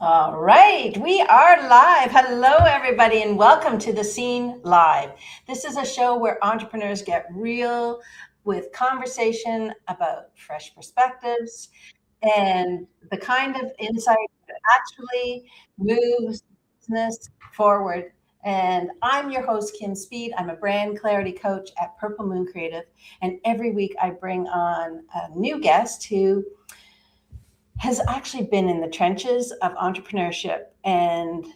All right, we are live. Hello, everybody, and welcome to The Scene Live. This is a show where entrepreneurs get real with conversation about fresh perspectives and the kind of insight that actually moves business forward. And I'm your host, Kim Speed. I'm a brand clarity coach at Purple Moon Creative. And every week I bring on a new guest who has actually been in the trenches of entrepreneurship, and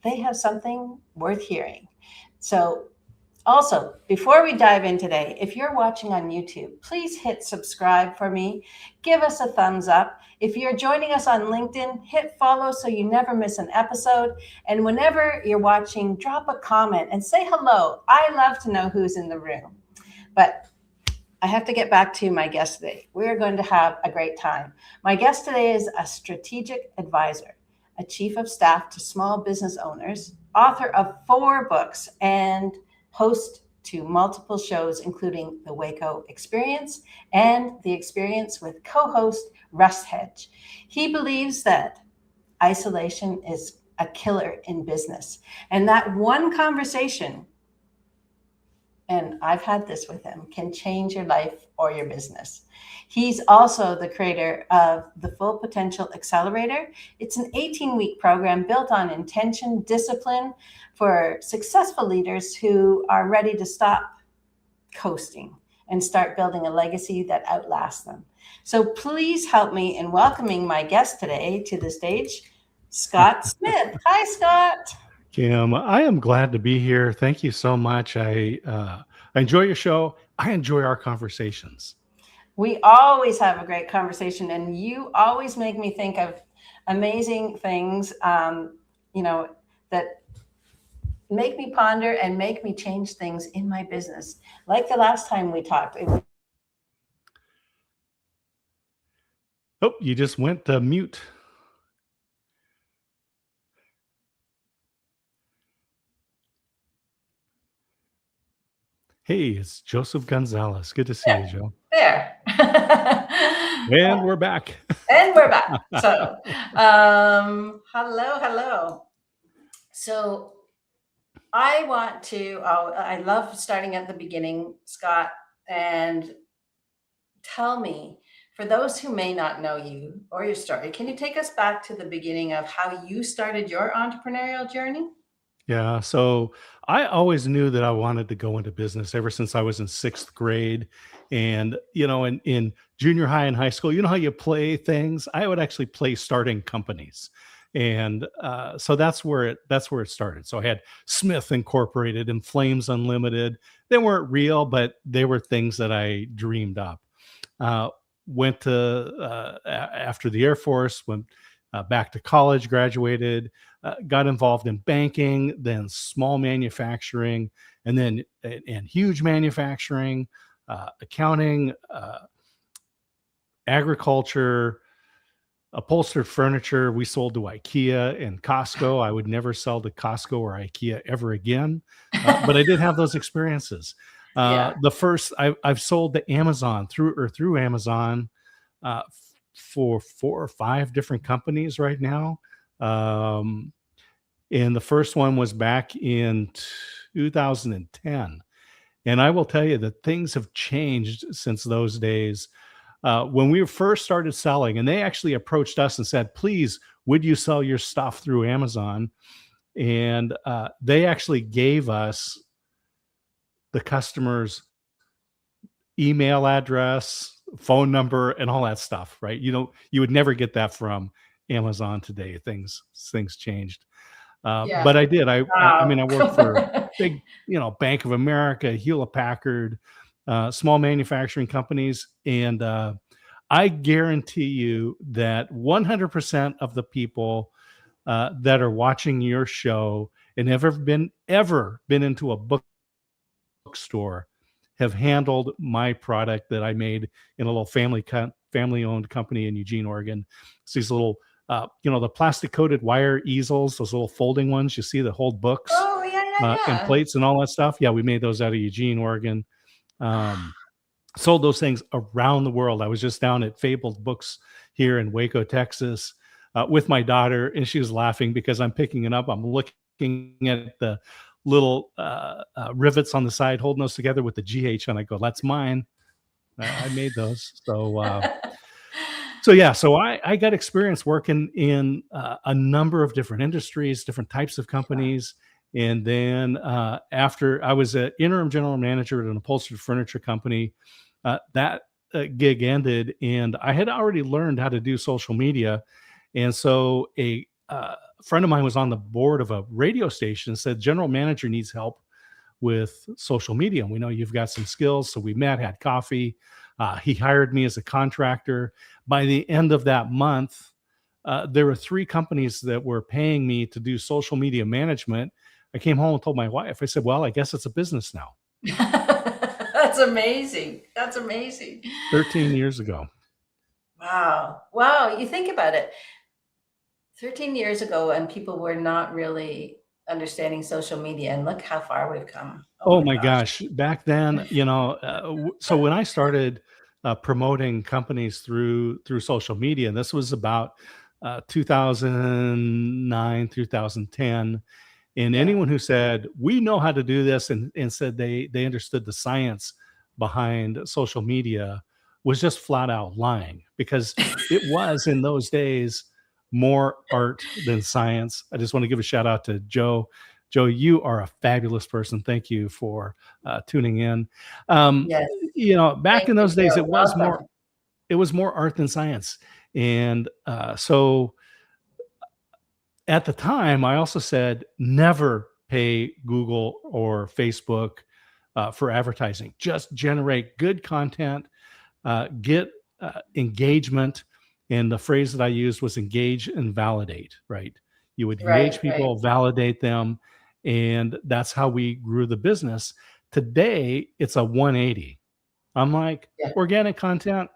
they have something worth hearing. So, also, before we dive in today, if you're watching on YouTube, please hit subscribe for me. Give us a thumbs up. If you're joining us on LinkedIn, hit follow so you never miss an episode. And whenever you're watching, drop a comment and say hello. I love to know who's in the room. But I have to get back to my guest today. We're going to have a great time. My guest today is a strategic advisor, a chief of staff to small business owners, author of 4 books, and host to multiple shows, including the WACO Experience and The Experience with co-host Russ Hedge. He believes that isolation is a killer in business, and that one conversation, and I've had this with him, can change your life or your business. He's also the creator of the Full Potential Accelerator. It's an 18-week program built on intention, discipline for successful leaders who are ready to stop coasting and start building a legacy that outlasts them. So please help me in welcoming my guest today to the stage, Scott Smith. Hi, Scott. Kim, I am glad to be here. Thank you so much. I enjoy your show. I enjoy our conversations. We always have a great conversation, and you always make me think of amazing things, that make me ponder and make me change things in my business. Like the last time we talked. Oh, you just went to mute. Hey, it's Joseph Gonzalez. Good to see you, Joe. There. And we're back. And we're back. So, hello. So, I love starting at the beginning, Scott, and tell me, for those who may not know you or your story, can you take us back to the beginning of how you started your entrepreneurial journey? Yeah, so I always knew that I wanted to go into business ever since I was in 6th grade. And, in junior high and high school, you know how you play things? I would actually play starting companies. And so that's where it started. So I had Smith Incorporated and Flames Unlimited. They weren't real, but they were things that I dreamed up. Uh, Went to after the Air Force, went back to college, graduated, got involved in banking, then small manufacturing, and then and huge manufacturing, accounting, agriculture, upholstered furniture. We sold to IKEA and Costco. I would never sell to Costco or IKEA ever again, but I did have those experiences. Yeah. The first I've sold to Amazon through Amazon for 4 or 5 different companies right now. Um, and the first one was back in 2010. And I will tell you that things have changed since those days. When we first started selling, and they actually approached us and said, please, would you sell your stuff through Amazon? And they actually gave us the customer's email address, phone number, and all that stuff, right? You would never get that from Amazon today. Things changed. Yeah. But I did. I Wow. mean, I worked for big, Bank of America, Hewlett Packard, small manufacturing companies, and I guarantee you that 100% of the people that are watching your show and ever been into a bookstore have handled my product that I made in a little family-owned company in Eugene, Oregon. It's these little, the plastic coated wire easels, those little folding ones you see that hold books Oh, and yeah. plates and all that stuff. Yeah, we made those out of Eugene, Oregon. Sold those things around the world. I was just down at Fabled Books here in Waco, Texas. with my daughter, and she was laughing because I'm picking it up. I'm looking at the little rivets on the side holding those together with the GH, and I go, "That's mine. I made those." So yeah, so I got experience working in a number of different industries, different types of companies. And then after I was an interim general manager at an upholstered furniture company, that gig ended, and I had already learned how to do social media. And so a friend of mine was on the board of a radio station and said, "General manager needs help with social media. And we know you've got some skills." So we met, had coffee. He hired me as a contractor. By the end of that month, there were 3 companies that were paying me to do social media management. I came home and told my wife, I said, "Well, I guess it's a business now." That's amazing. That's amazing. 13 years ago. Wow. Wow. You think about it. 13 years ago, and people were not really understanding social media, and look how far we've come. Oh Oh my my gosh. gosh. Back then, so when I started promoting companies through social media, and this was about 2009, 2010. And Yeah. anyone who said, "We know how to do this," and said they understood the science behind social media was just flat out lying, because it was in those days more art than science. I just want to give a shout out to Joe. Joe, you are a fabulous person. Thank you for tuning in. Um, Yes. Back Thank in you, those days, Joe. Welcome. it was more art than science. And so at the time, I also said, never pay Google or Facebook for advertising. Just generate good content, get engagement. And the phrase that I used was engage and validate, right? You would engage Right, right. people, validate them. And that's how we grew the business. Today, it's a 180. I'm like, Yeah, organic content,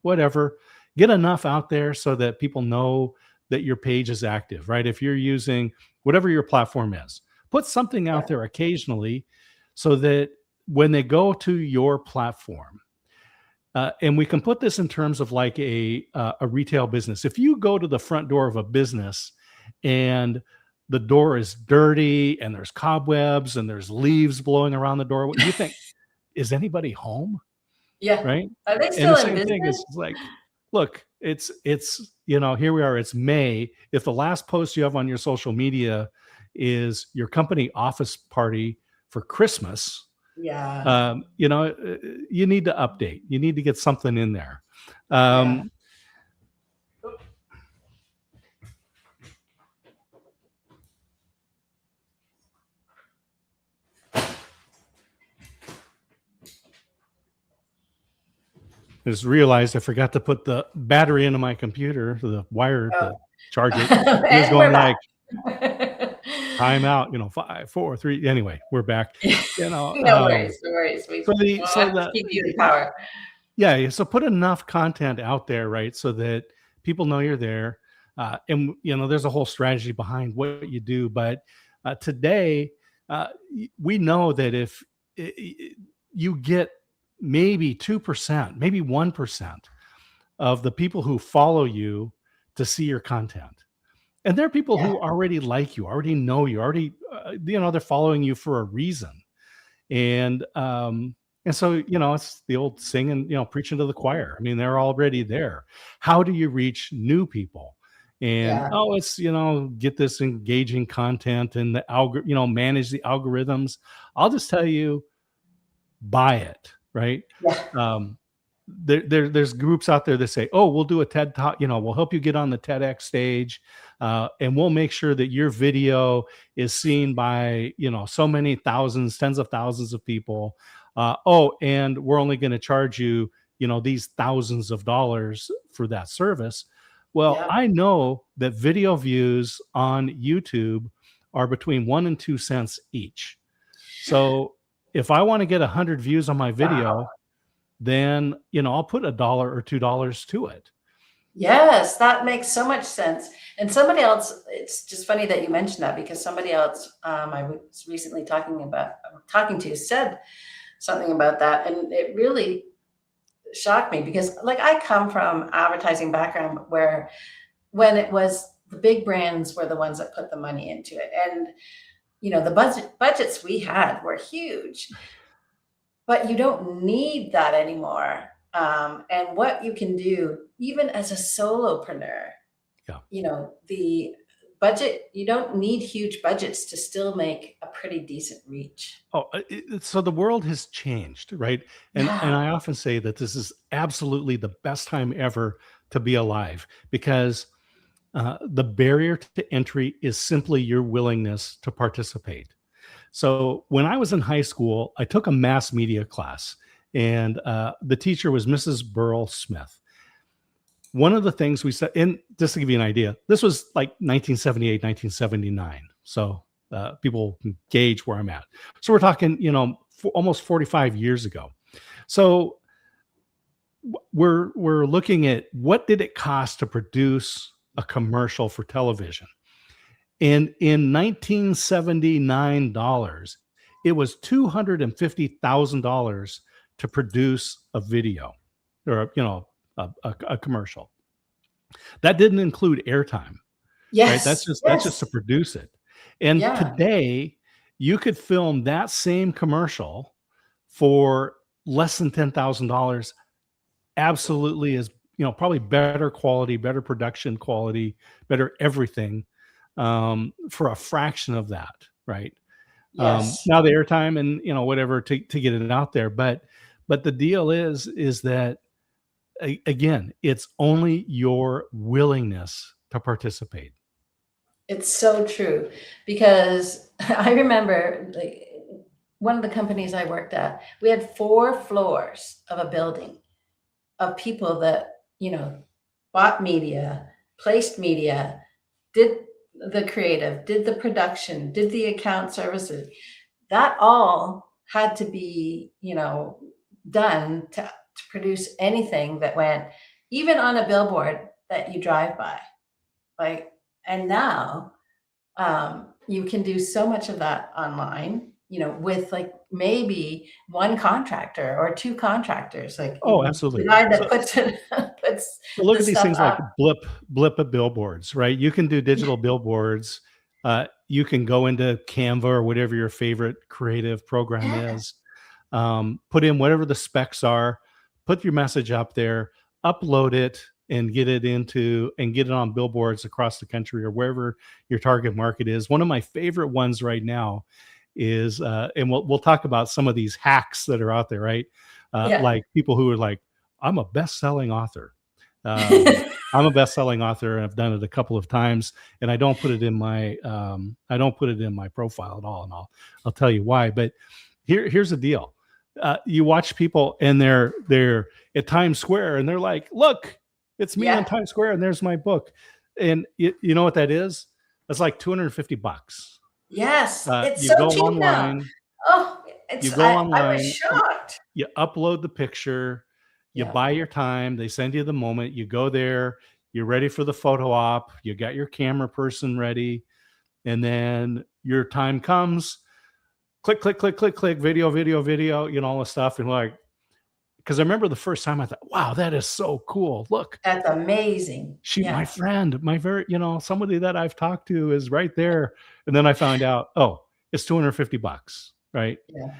whatever. Get enough out there so that people know that your page is active, right? If you're using whatever your platform is, put something yeah, out there occasionally so that when they go to your platform, and we can put this in terms of like a retail business. If you go to the front door of a business and the door is dirty and there's cobwebs and there's leaves blowing around the door, you think, is anybody home? yeah. Right? Are they And the still in same thing business? is like, look, it's here we are, it's May. If the last post you have on your social media is your company office party for Christmas, Yeah, you need to update. You need to get something in there. yeah. Um, I just realized I forgot to put the battery into my computer, the wire Oh. to charge it. It was And we're going back. like, time out, 5, 4, 3. Anyway, we're back. You know, No um, worries, no worries. We so the we'll so have to the keep you in power. yeah, so put enough content out there, right, so that people know you're there. And there's a whole strategy behind what you do. But today, we know that if you get maybe 2%, maybe 1% of the people who follow you to see your content, and there are people Yeah, who already like you, already know you, already, they're following you for a reason. And so, it's the old singing, preaching to the choir. I mean, they're already there. How do you reach new people? And yeah, it's, get this engaging content and the manage the algorithms. I'll just tell you, buy it, right? yeah, Um, there's groups out there that say, "Oh, we'll do a TED talk. We'll help you get on the TEDx stage, and we'll make sure that your video is seen by so many thousands, tens of thousands of people. And we're only going to charge you these thousands of dollars for that service." Well, yeah. I know that video views on YouTube are between 1 and 2 cents each. So if I want to get 100 views on my Wow. video, then I'll put $1 or $2 to it. Yes, that makes so much sense. And somebody else, it's just funny that you mentioned that, because somebody else I was recently talking to said something about that, and it really shocked me because, like, I come from advertising background where when it was the big brands were the ones that put the money into it. And, the budgets we had were huge, but you don't need that anymore. And what you can do, even as a solopreneur, Yeah. the budget, you don't need huge budgets to still make a pretty decent reach. Oh, so the world has changed, right? And Yeah. I often say that this is absolutely the best time ever to be alive, because the barrier to entry is simply your willingness to participate. So when I was in high school, I took a mass media class, and the teacher was Mrs. Burrell Smith. One of the things we said, and just to give you an idea, this was like 1978, 1979. So people can gauge where I'm at. So we're talking, almost 45 years ago. So we're looking at what did it cost to produce a commercial for television. And in 1979 dollars, it was $250,000 to produce a video, or a commercial. That didn't include airtime, right? That's Yes. just to Yes. produce it. And Yeah. today, you could film that same commercial for less than $10,000. Absolutely, is probably better quality, better production quality, better everything, for a fraction of that, right? Yes. Now the airtime and whatever to get it out there, but the deal is that again, it's only your willingness to participate. It's so true because I remember, like, one of the companies I worked at, we had 4 floors of a building of people that, bought media, placed media, did the creative, did the production, did the account services. That all had to be, done to produce anything that went even on a billboard that you drive by. Like, and now you can do so much of that online, with like maybe one contractor or 2 contractors, like, Oh, the absolutely. guy that So puts it, puts so look the at these stuff things like up. blip of billboards, right? You can do digital billboards. You can go into Canva or whatever your favorite creative program Yeah. is, put in whatever the specs are, put your message up there, upload it, and get it on billboards across the country or wherever your target market is. One of my favorite ones right now is, and we'll talk about some of these hacks that are out there, right? Yeah. Like people who are like, I'm a best-selling author. I'm a best-selling author, and I've done it a couple of times, and I don't put it in my profile at all, and I'll tell you why. But here's the deal: you watch people, and they're at Times Square, and they're like, "Look, it's me on Yeah. Times Square, and there's my book," and you know what that is? That's like $250. Yes. It's You so go cheap now. online, Oh, you it's, go I was online, shocked. you upload the picture, you Yeah. buy your time, they send you the moment, you go there, you're ready for the photo op, you got your camera person ready, and then your time comes, click, click, click, click, click, video, video, video, all the stuff. And like, because I remember the first time I thought, wow, that is so cool. Look, That's amazing. my Yeah. friend, my very, somebody that I've talked to is right there. And then I found out, oh, it's $250, right? Yeah.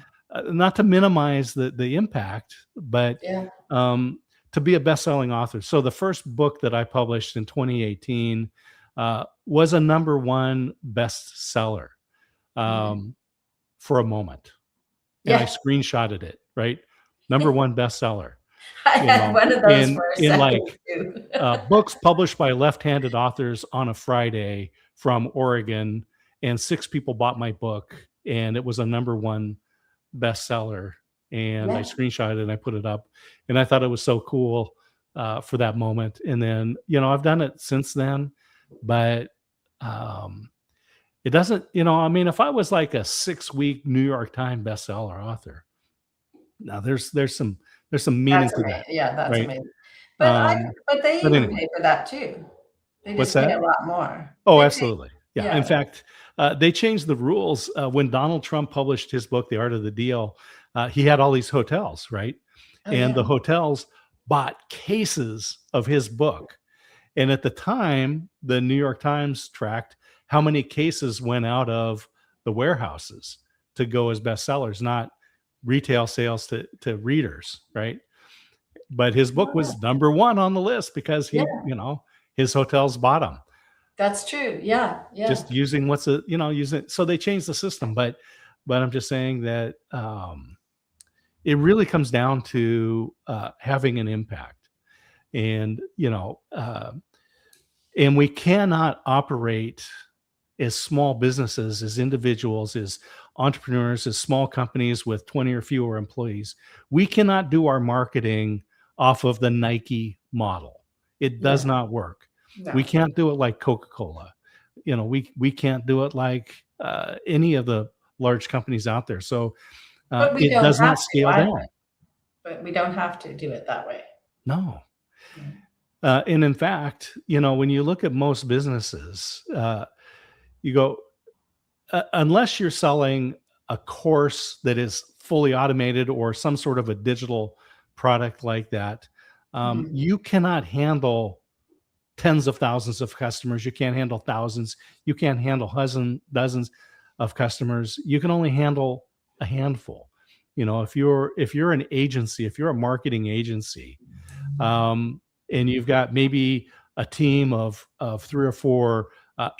Not to minimize the impact, but Yeah. to be a best-selling author. So the first book that I published in 2018 was a number one bestseller, Mhm. for a moment, and I Yeah. screenshotted it. Right, number one bestseller. I had one of those In for a like second too. books published by left-handed authors on a Friday from Oregon, and 6 people bought my book, and it was a number one bestseller. And I Yeah. screenshot it and I put it up, and I thought it was so cool for that moment. And then I've done it since then, but um, it doesn't. I mean, if I was like a 6-week New York Times bestseller author, now there's some meaning That's to amazing. that, Yeah, that's right? amazing. But Um, they but even anyway, pay for that too. They what's just pay that? a lot more. Oh, They pay, absolutely. Yeah. In yeah. fact, they changed the rules when Donald Trump published his book, The Art of the Deal. He had all these hotels, right? Oh, And the yeah. hotels bought cases of his book. And at the time, the New York Times tracked how many cases went out of the warehouses to go as bestsellers, not retail sales to readers, right? But his book was number one on the list because Yeah, his hotels bought them that's true. Yeah, yeah, just using using. So they changed the system, but I'm just saying that it really comes down to having an impact, and and we cannot operate as small businesses, as individuals, as entrepreneurs, as small companies with 20 or fewer employees. We cannot do our marketing off of the Nike model. It does yeah. not work. We No, can't do it like Coca-Cola. We can't do it like any of the large companies out there. So but we it don't does have not to scale either. down. But we don't have to do it that way. No. Yeah. And in fact, when you look at most businesses, you go, unless you're selling a course that is fully automated or some sort of a digital product like that, Mhm. you cannot handle tens of thousands of customers. You can't handle thousands. You can't handle dozens of customers. You can only handle a handful. If you're an agency, if you're a marketing agency, and you've got maybe a team of 3 or 4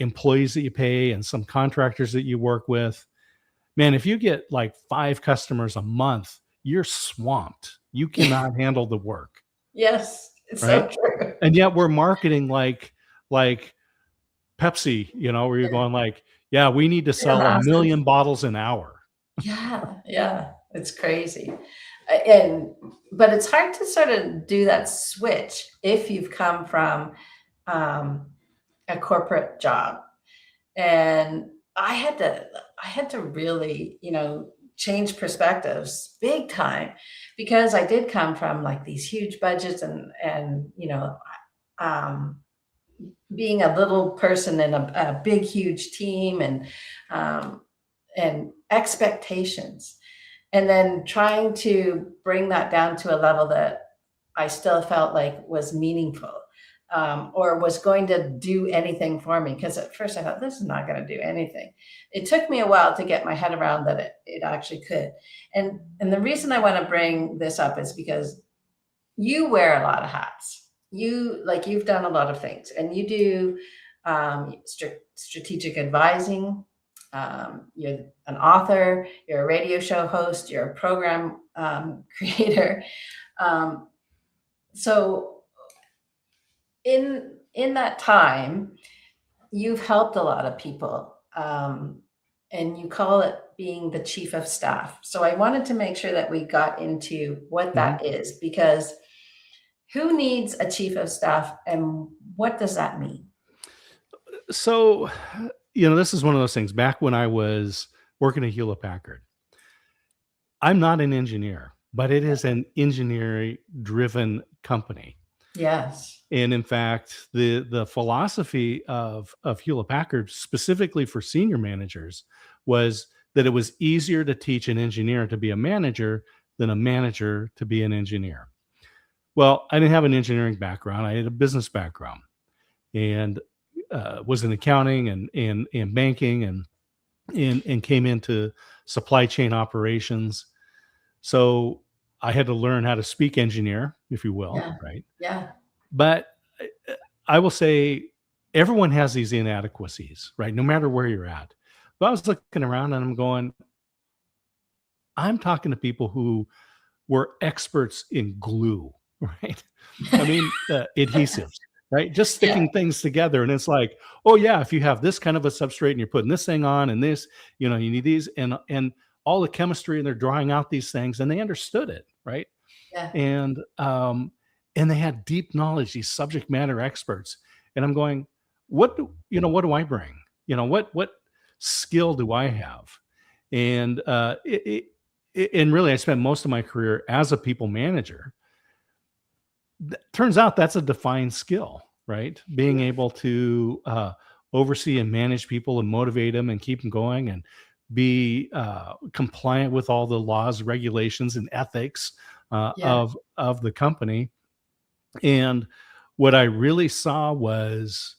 employees that you pay and some contractors that you work with, man, if you get like 5 customers a month, you're swamped. You cannot handle the work, Yes, it's so right? true. And yet we're marketing like Pepsi, where you're Yeah, going like, yeah, we need to they're sell a massive. million bottles an hour. Yeah, yeah, it's crazy. And but it's hard to sort of do that switch if you've come from um, a corporate job. And I had to really, change perspectives big time because I did come from like these huge budgets and um, being a little person in a big huge team um, and expectations, and then trying to bring that down to a level that I still felt like was meaningful, or was going to do anything for me. Because at first I thought, this is not going to do anything. It took me a while to get my head around that it actually could. And the reason I want to bring this up is because you wear a lot of hats. You've done a lot of things, and you do strategic advising. You're an author. You're a radio show host. You're a program creator. Um, so in that time, you've helped a lot of people, and you call it being the chief of staff. So I wanted to make sure that we got into what Mhm. that is, because who needs a chief of staff and what does that mean? So, this is one of those things. Back when I was working at Hewlett Packard, I'm not an engineer, but it is an engineering driven company. Yes. And in fact, the philosophy of Hewlett Packard, specifically for senior managers, was that it was easier to teach an engineer to be a manager than a manager to be an engineer. Well, I didn't have an engineering background. I had a business background, and was in accounting and banking, and came into supply chain operations. So I had to learn how to speak engineer, if you will, Yeah. right? Yeah. But I will say everyone has these inadequacies, right? No matter where you're at. But I was looking around and I'm going, I'm talking to people who were experts in glue, right? I mean, adhesives, right? Just Yeah. sticking things together. And it's like, oh yeah, if you have this kind of a substrate and you're putting this thing on and this, you need these and all the chemistry, and they're drawing out these things, and they understood it, right? Yeah. And they had deep knowledge, these subject matter experts. And I'm going, what do I bring? What skill do I have? And and really, I spent most of my career as a people manager. Turns out that's a defined skill, right? Being able to oversee and manage people and motivate them and keep them going and be compliant with all the laws, regulations, and ethics Yeah. of the company. And what I really saw was,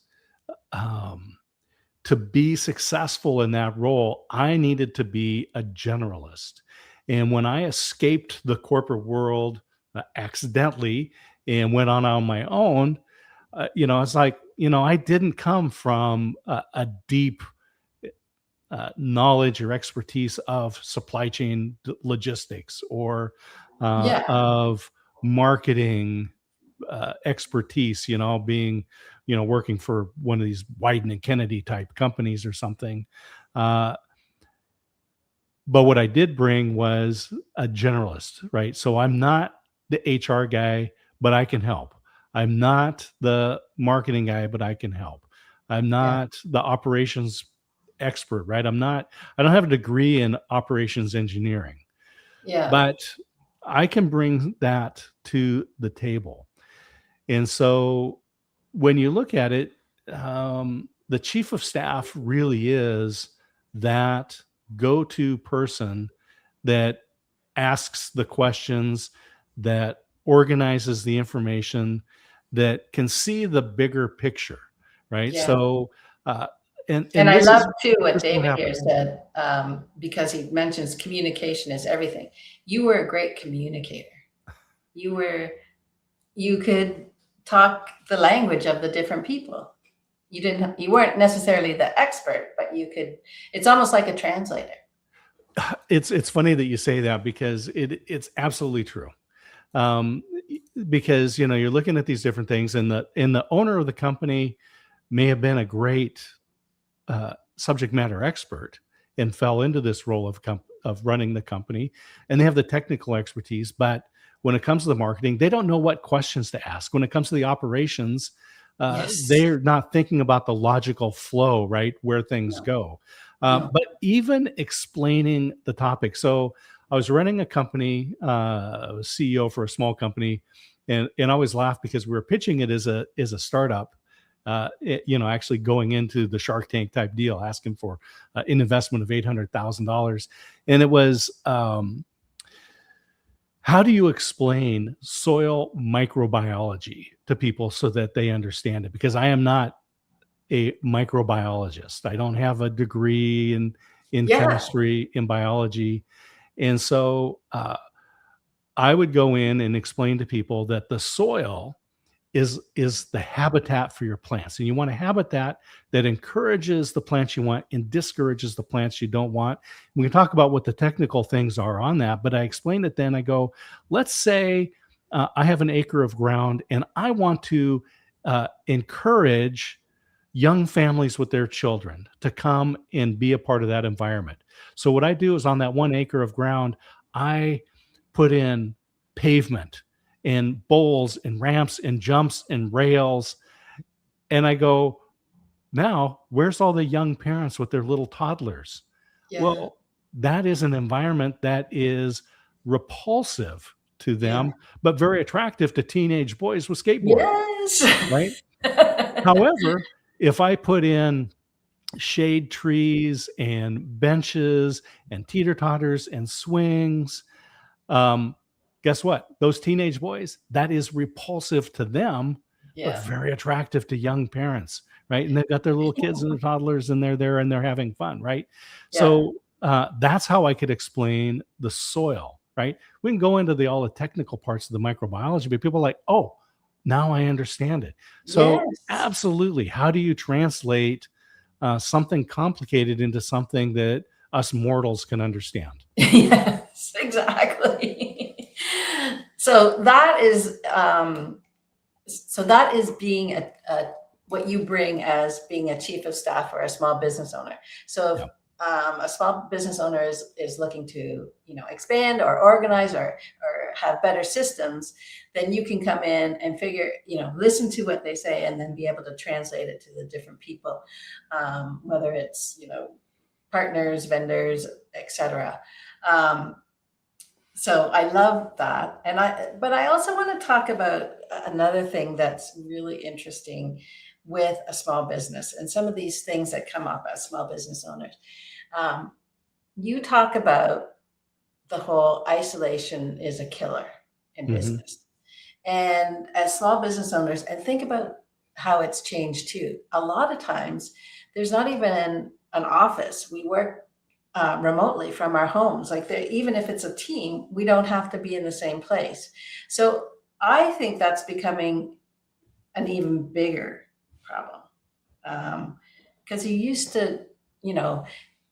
um, to be successful in that role, I needed to be a generalist. And when I escaped the corporate world accidentally and went on my own, it's like, I didn't come from a deep knowledge or expertise of supply chain logistics or Yeah. of marketing expertise, being, working for one of these Wyden and Kennedy type companies or something. Uh, but what I did bring was a generalist, right? So I'm not the HR guy, but I can help. I'm not the marketing guy, but I can help. I'm Yeah. not the operations expert, right? I don't have a degree in operations engineering, Yeah. but I can bring that to the table. And so when you look at it, the chief of staff really is that go to person that asks the questions, that organizes the information, that can see the bigger picture, right? Yeah. So, uh, And and I this love is too what this is what David here happens. said, because he mentions communication is everything. You were a great communicator. You were, you could talk the language of the different people. You weren't necessarily the expert, but you could, it's almost like a translator. It's funny that you say that because it's absolutely true. Um, because you're looking at these different things, and the owner of the company may have been a great subject matter expert and fell into this role of running the company, and they have the technical expertise. But when it comes to the marketing, they don't know what questions to ask. When it comes to the operations, Yes. they're not thinking about the logical flow, right, where things No, go. no. But even explaining the topic. So I was running a company, I was CEO for a small company, and I always laugh because we were pitching it as a startup, actually going into the Shark Tank type deal, asking for an investment of $800,000. And it was, how do you explain soil microbiology to people so that they understand it? Because I am not a microbiologist. I don't have a degree in Yeah. chemistry, in biology. And so I would go in and explain to people that the soil is the habitat for your plants, and you want a habitat that encourages the plants you want and discourages the plants you don't want. We can talk about what the technical things are on that, but I explained it. Then I go, let's say I have an acre of ground and I want to encourage young families with their children to come and be a part of that environment. So what I do is, on that 1 acre of ground, I put in pavement and bowls and ramps and jumps and rails. And I go, now, where's all the young parents with their little toddlers? Yeah. Well, that is an environment that is repulsive to Yeah. them, but very attractive to teenage boys with skateboards, Yes. right? However, if I put in shade trees and benches and teeter totters and swings, um, guess what? Those teenage boys, that is repulsive to them, but Yeah. very attractive to young parents, right? And they've got their little kids and their toddlers, and they're there and they're having fun, right? Yeah. So that's how I could explain the soil, right? We can go into all the technical parts of the microbiology, but people are like, oh, now I understand it. So Yes. absolutely, how do you translate something complicated into something that us mortals can understand? Yes, exactly. So that is, so that is being a what you bring as being a chief of staff or a small business owner. So if Yeah. a small business owner is looking to, expand or organize or have better systems, then you can come in and figure, listen to what they say and then be able to translate it to the different people, whether it's, partners, vendors, etc. Um, so I love that. But I also want to talk about another thing that's really interesting with a small business and some of these things that come up as small business owners. Um, you talk about the whole isolation is a killer in Hmm. business. And as small business owners, and think about how it's changed too. A lot of times, there's not even an office. We work remotely from our homes. Like even if it's a team, we don't have to be in the same place. So I think that's becoming an even bigger problem. Because you used to, you know,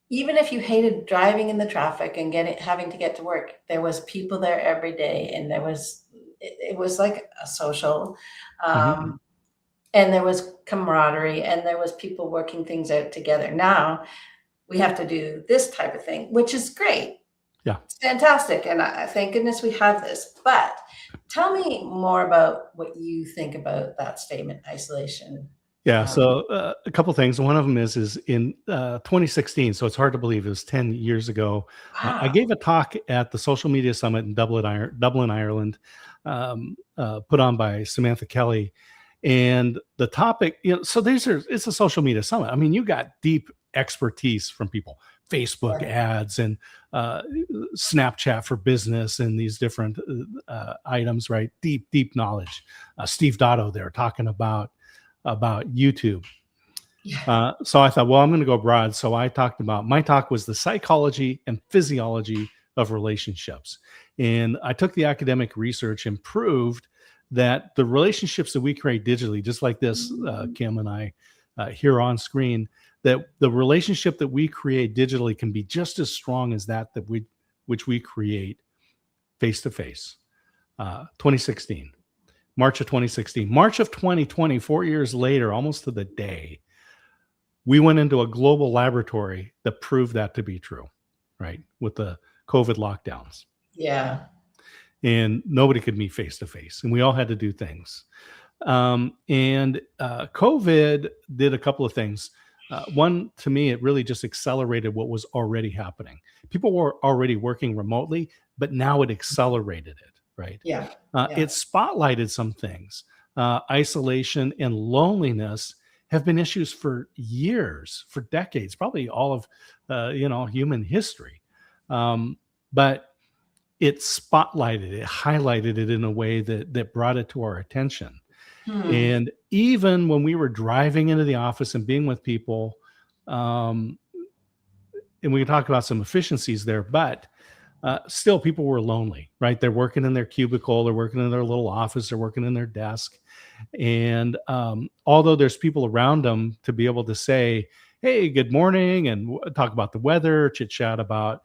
even if you hated driving in the traffic and having to get to work, there was people there every day, and it was like a social, Mhm. um, and there was camaraderie, and there was people working things out together. Now we have to do this type of thing, which is great. Yeah. It's fantastic, and thank goodness we have this. But tell me more about what you think about that statement, isolation. Yeah. Um, So a couple things. One of them is in 2016. So it's hard to believe it was 10 years ago. I wow. gave a talk at the Social Media Summit in Dublin, Ireland, put on by Samantha Kelly. And the topic, so it's a social media summit. I mean, you got deep expertise from people, Facebook Yeah. ads and uh, Snapchat for business and these different items, right? Deep knowledge. Steve Dotto there talking about YouTube. Yeah. So I thought, well, I'm going to go broad. So I talked about my talk was the psychology and physiology of relationships. And I took the academic research and proved that the relationships that we create digitally, just like this, Kim and I here on screen, that the relationship that we create digitally can be just as strong as which we create face to face. 2016. March of 2016. March of 2020, 4 years later, almost to the day, we went into a global laboratory that proved that to be true, right? With the COVID lockdowns. Yeah. And nobody could meet face to face, and we all had to do things. And COVID did a couple of things. One, to me, it really just accelerated what was already happening. People were already working remotely, but now it accelerated it, right? Yeah. It Yeah. spotlighted some things. Isolation and loneliness have been issues for years, for decades, probably all of human history. But it spotlighted it, highlighted it in a way that brought it to our attention. Hmm. And even when we were driving into the office and being with people, um, and we can talk about some efficiencies there, but still people were lonely, right? They're working in their cubicle, they're working in their little office, they're working in their desk. And although there's people around them to be able to say, hey, good morning, and talk about the weather, chit chat about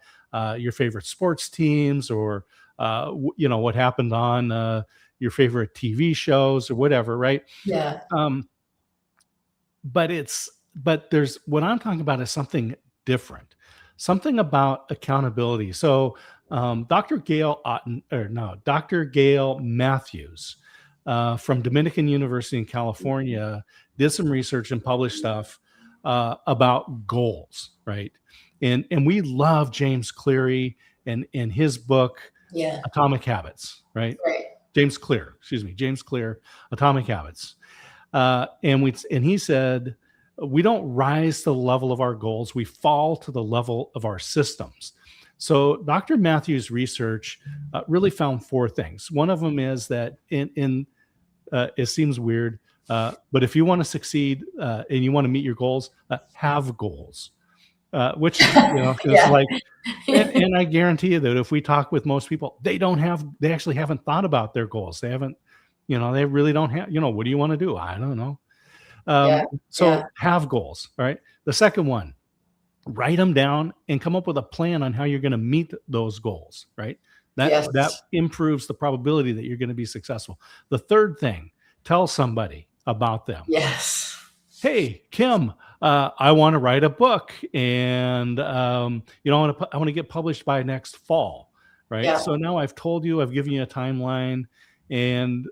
your favorite sports teams, or what happened on your favorite TV shows or whatever, right? Yeah. Um, but there's what I'm talking about is something different, something about accountability. So Dr. Gail Matthews from Dominican University in California did some research and published stuff about goals, right? And we love James Cleary and his book Yeah. Atomic Habits, right? Right. James Clear, Atomic Habits. And he said, we don't rise to the level of our goals, we fall to the level of our systems. So Dr. Matthews' research really found four things. One of them is that it seems weird, but if you want to succeed and you want to meet your goals, have goals. Which is Yeah. like, and I guarantee you that if we talk with most people, they actually haven't thought about their goals. They haven't, they really don't have, what do you want to do? I don't know. Yeah. So Yeah. have goals, right? The second one, write them down and come up with a plan on how you're going to meet those goals, right? That Yes. improves the probability that you're going to be successful. The third thing, tell somebody about them. Yes. Hey, Kim, I want to write a book, and I want to get published by next fall, right? Yeah. So now I've told you, I've given you a timeline, and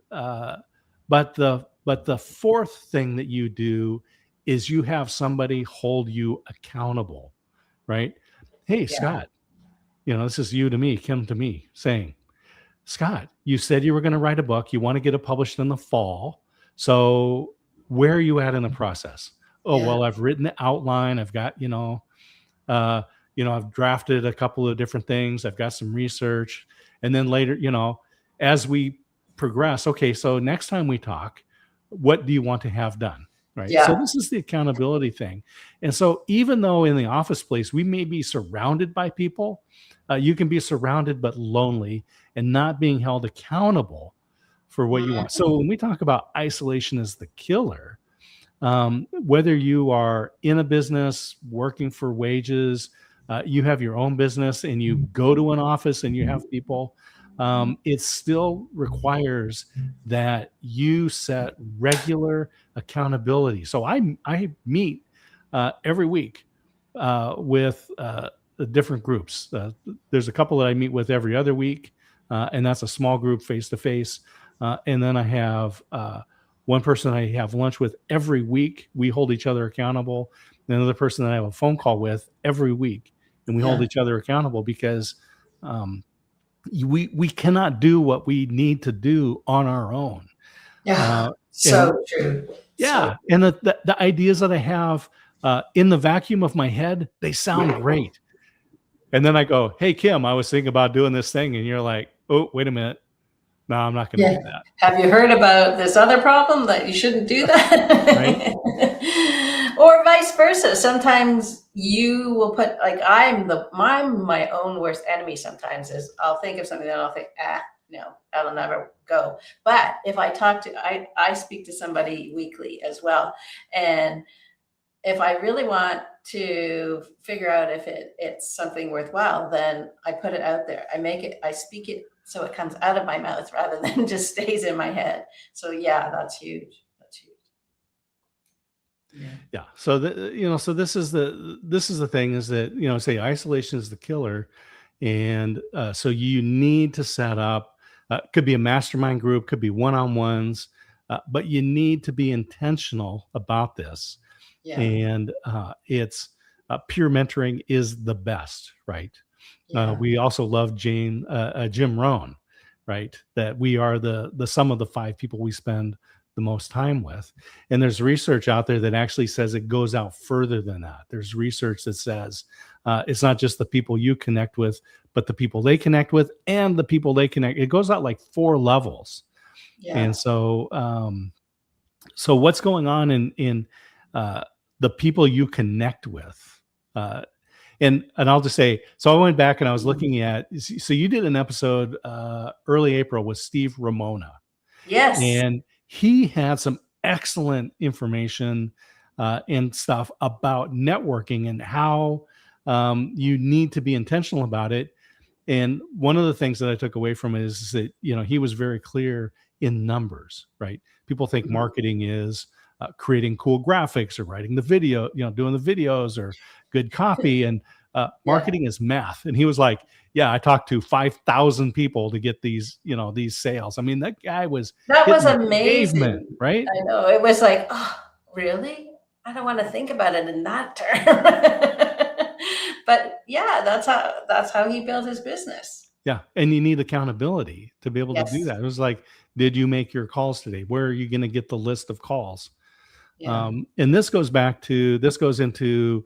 but the fourth thing that you do is you have somebody hold you accountable, right? Hey, Yeah. Scott, this is you to me, Kim to me, saying, Scott, you said you were going to write a book. You want to get it published in the fall. So where are you at in the process? Oh, Yeah. well, I've written the outline. I've got, I've drafted a couple of different things. I've got some research. And then later, as we progress. Okay, so next time we talk, what do you want to have done? Right. So Yeah. this is the accountability thing. And so even though in the office place, we may be surrounded by people, you can be surrounded but lonely and not being held accountable for what you want. So when we talk about isolation as the killer, whether you are in a business working for wages, you have your own business and you go to an office and you have people, it still requires that you set regular accountability. So I meet every week with the different groups. There's a couple that I meet with every other week, and that's a small group face to face. And then I have one person I have lunch with every week. We hold each other accountable. And another person that I have a phone call with every week, and we hold each other accountable because we cannot do what we need to do on our own. Yeah. So true. Yeah, and the ideas that I have in the vacuum of my head, they sound great. And then I go, "Hey Kim, I was thinking about doing this thing," and you're like, "Oh, wait a minute. No, I'm not going to do that." Have you heard about this other problem that you shouldn't do that? Right. Or vice versa. Sometimes you will put, like, I'm my own worst enemy sometimes is I'll think of something and I'll think, no, that'll never go. But if I I speak to somebody weekly as well. And if I really want to figure out if it's something worthwhile, then I put it out there. I speak it so it comes out of my mouth rather than just stays in my head. So yeah, that's huge. That's huge. Yeah. So so this is the thing is that, say isolation is the killer. And so you need to set up, could be a mastermind group, could be one-on-ones, but you need to be intentional about this. Yeah. And it's peer mentoring is the best, right? Yeah. We also love Jim Rohn, right? That we are the sum of the 5 people we spend the most time with. And there's research out there that actually says it goes out further than that. There's research that says it's not just the people you connect with, but the people they connect with and the people they connect. It goes out like 4 levels. Yeah. And so, so what's going on in the people you connect with? And I'll just say, so I went back and I was looking at, so you did an episode early April with Steve Ramona. Yes. And he had some excellent information and stuff about networking and how you need to be intentional about it. And one of the things that I took away from it is that, he was very clear in numbers, right? People think marketing is creating cool graphics or writing the video, doing the videos or good copy. And marketing is math. And he was like, yeah, I talked to 5,000 people to get these, these sales. I mean, that was amazing. Pavement, right? I know. It was like, oh, really? I don't want to think about it in that term. But yeah, that's how he built his business. Yeah. And you need accountability to be able to do that. It was like, did you make your calls today? Where are you going to get the list of calls? Yeah. And this goes into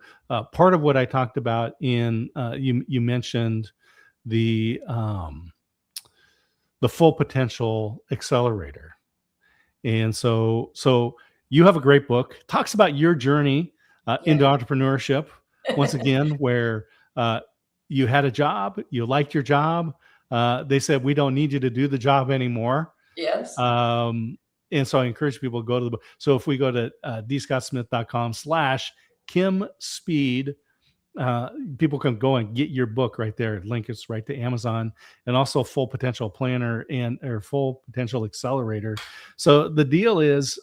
part of what I talked about in you mentioned the full potential accelerator. And so you have a great book, talks about your journey into entrepreneurship once again, where you had a job, you liked your job. They said, we don't need you to do the job anymore. Yes. And so I encourage people to go to the book. So if we go to dscottsmith.com/Kim Speed, people can go and get your book right there. Link is right to Amazon, and also Full Potential Planner or Full Potential Accelerator. So the deal is,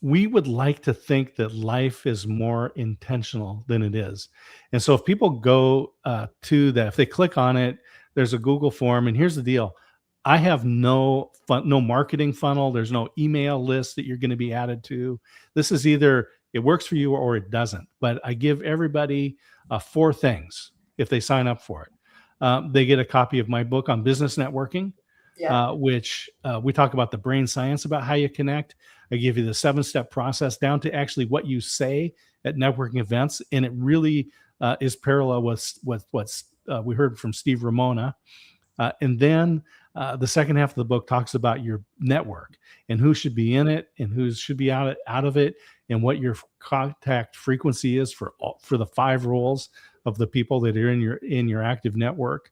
we would like to think that life is more intentional than it is. And so if people go to that, if they click on it, there's a Google form. And here's the deal. I have no marketing funnel. There's no email list that you're going to be added to. This is either it works for you or it doesn't. But I give everybody 4 things if they sign up for it. They get a copy of my book on business networking, which we talk about the brain science about how you connect. I give you the 7-step process down to actually what you say at networking events. And it really is parallel with what we heard from Steve Ramona. And then the second half of the book talks about your network and who should be in it and who should be out of it, and what your contact frequency is for the 5 roles of the people that are in your active network.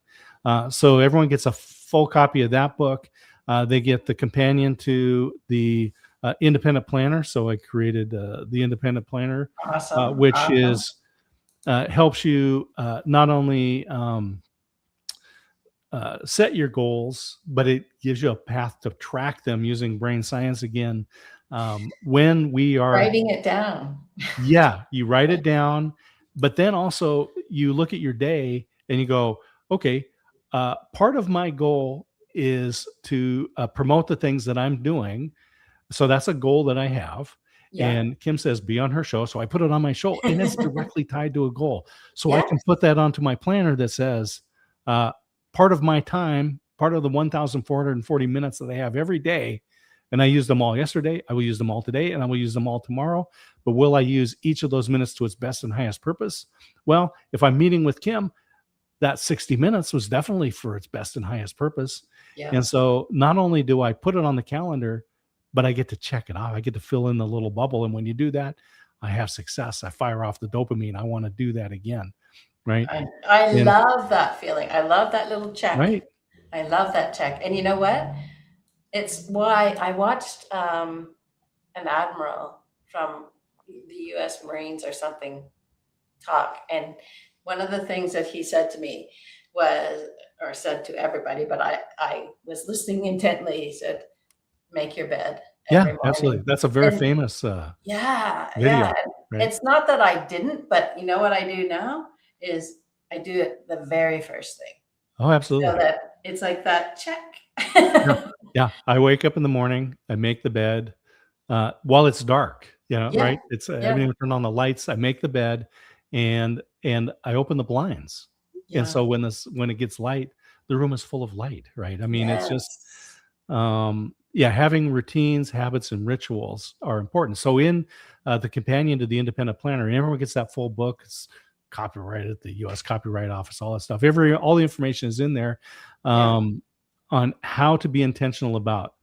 So everyone gets a full copy of that book. They get the companion to the independent planner. So I created the independent planner, Awesome. which Awesome. is helps you not only set your goals, but it gives you a path to track them using brain science again. When we are Writing it down. Yeah, you write it down, but then also you look at your day and you go, okay, part of my goal is to promote the things that I'm doing. So that's a goal that I have. Yeah. And Kim says, be on her show. So I put it on my show, and it's directly tied to a goal. So I Yes. can put that onto my planner that says, part of my time, part of the 1,440 minutes that I have every day, and I used them all yesterday, I will use them all today, and I will use them all tomorrow. But will I use each of those minutes to its best and highest purpose? Well, if I'm meeting with Kim, that 60 minutes was definitely for its best and highest purpose. Yeah. And so not only do I put it on the calendar, but I get to check it off. I get to fill in the little bubble. And when you do that, I have success. I fire off the dopamine. I want to do that again. Right. I love that feeling. I love that little check. Right. I love that check. And you know what? It's why I watched an admiral from the U.S. Marines or something talk. And one of the things that he said to me was, or said to everybody, but I was listening intently. He said, make your bed every morning. Absolutely. That's a very famous video. Right? It's not that I didn't, but you know what I do now is I do it the very first thing. Oh, absolutely. So that it's like that check. Yeah. I wake up in the morning, I make the bed while it's dark, right? It's I haven't even turned on the lights. I make the bed and I open the blinds. Yeah. And so when it gets light, the room is full of light, right? I mean, it's just having routines, habits, and rituals are important. So in the companion to the independent planner, everyone gets that full book. It's copyrighted at the U.S. Copyright Office, all that stuff. All the information is in there on how to be intentional about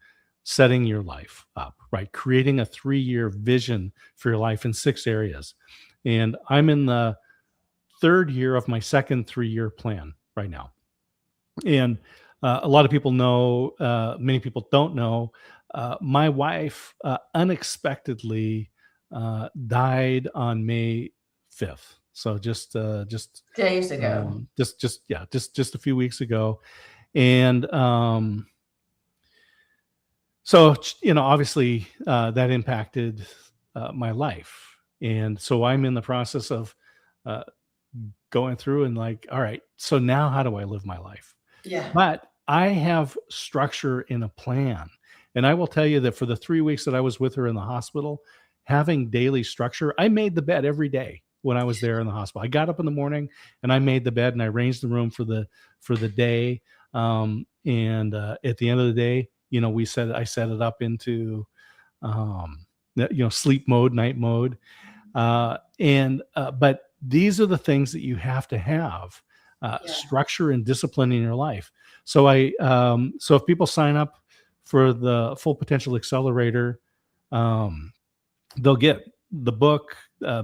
setting your life up, right? Creating a 3-year vision for your life in 6 areas. And I'm in the 3rd year of my second 3-year plan right now. And a lot of people know, many people don't know, my wife unexpectedly died on May 5th. So just days ago. Just a few weeks ago. And so, obviously that impacted my life. And so I'm in the process of going through and like, all right, so now how do I live my life? Yeah. But I have structure in a plan. And I will tell you that for the 3 weeks that I was with her in the hospital, having daily structure, I made the bed every day when I was there in the hospital. I got up in the morning and I made the bed and I arranged the room for the day. And at the end of the day, I set it up into, sleep mode, night mode. But these are the things that you have to have, structure and discipline in your life. So so if people sign up for the Full Potential Accelerator, they'll get the book,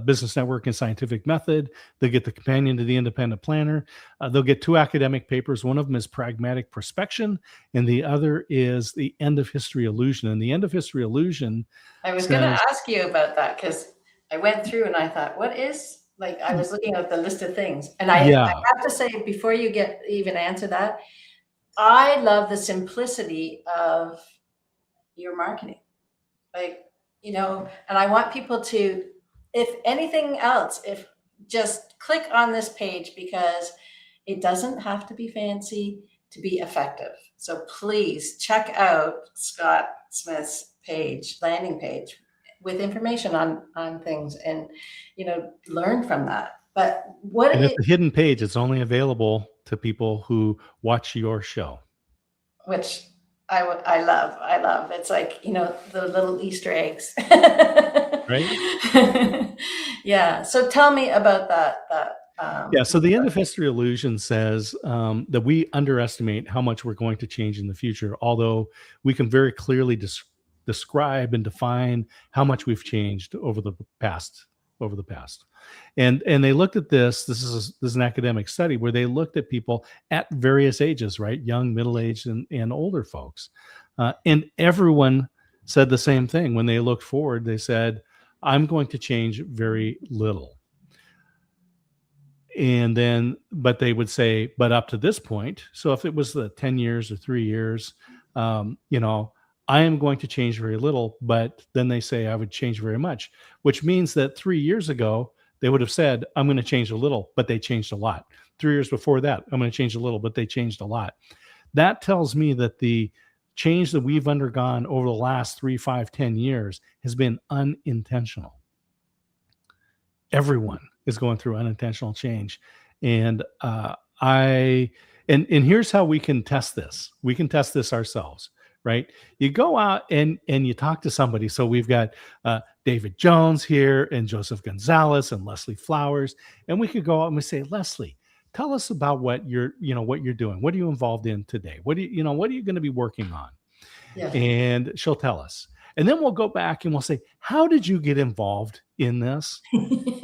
Business Network and Scientific Method. They'll get the companion to the independent planner. They'll get 2 academic papers. One of them is Pragmatic Prospection, and the other is The End of History Illusion. And The End of History Illusion, I was going to ask you about that because I went through and I thought, I was looking at the list of things. And I have to say, before you even answer that, I love the simplicity of your marketing. And I want people to, if anything else, just click on this page because it doesn't have to be fancy to be effective. So please check out Scott Smith's landing page with information on things and, learn from that. But it's a hidden page. It's only available to people who watch your show. Which I love. It's like, the little Easter eggs. Right? Yeah. So tell me about that Yeah, so the end of history illusion says that we underestimate how much we're going to change in the future, although we can very clearly describe and define how much we've changed past over the past. And they looked at this is an academic study where they looked at people at various ages, right? Young, middle-aged, and older folks. And everyone said the same thing. When they looked forward, they said, I'm going to change very little. And then, but they would say, but up to this point, so if it was the 10 years or 3 years, I am going to change very little, but then they say I would change very much, which means that 3 years ago, they would have said, I'm going to change a little, but they changed a lot. 3 years before that, I'm going to change a little, but they changed a lot. That tells me that the change that we've undergone over the last 3, 5, 10 years has been unintentional. Everyone is going through unintentional change. And here's how we can test this. We can test this ourselves, right? You go out and you talk to somebody. So we've got David Jones here and Joseph Gonzalez and Leslie Flowers. And we could go out and we say, Leslie, tell us about what you're doing. What are you involved in today? What are you going to be working on? Yeah. And she'll tell us. And then we'll go back and we'll say, how did you get involved in this?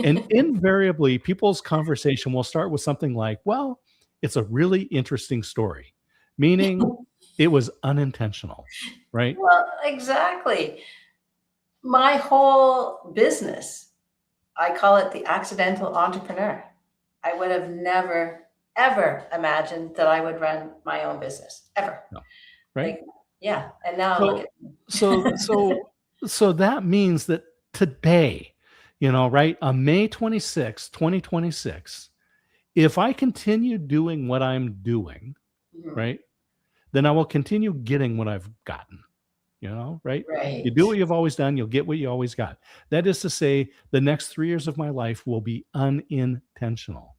And invariably, people's conversation will start with something like, well, it's a really interesting story, meaning it was unintentional, right? Well, exactly. My whole business, I call it the accidental entrepreneur. I would have never, ever imagined that I would run my own business, ever. No. Right? Like, yeah. And now look at me. So that means that today, right, on May 26, 2026, if I continue doing what I'm doing, right, then I will continue getting what I've gotten, right? Right. You do what you've always done, you'll get what you always got. That is to say, the next 3 years of my life will be unintentional.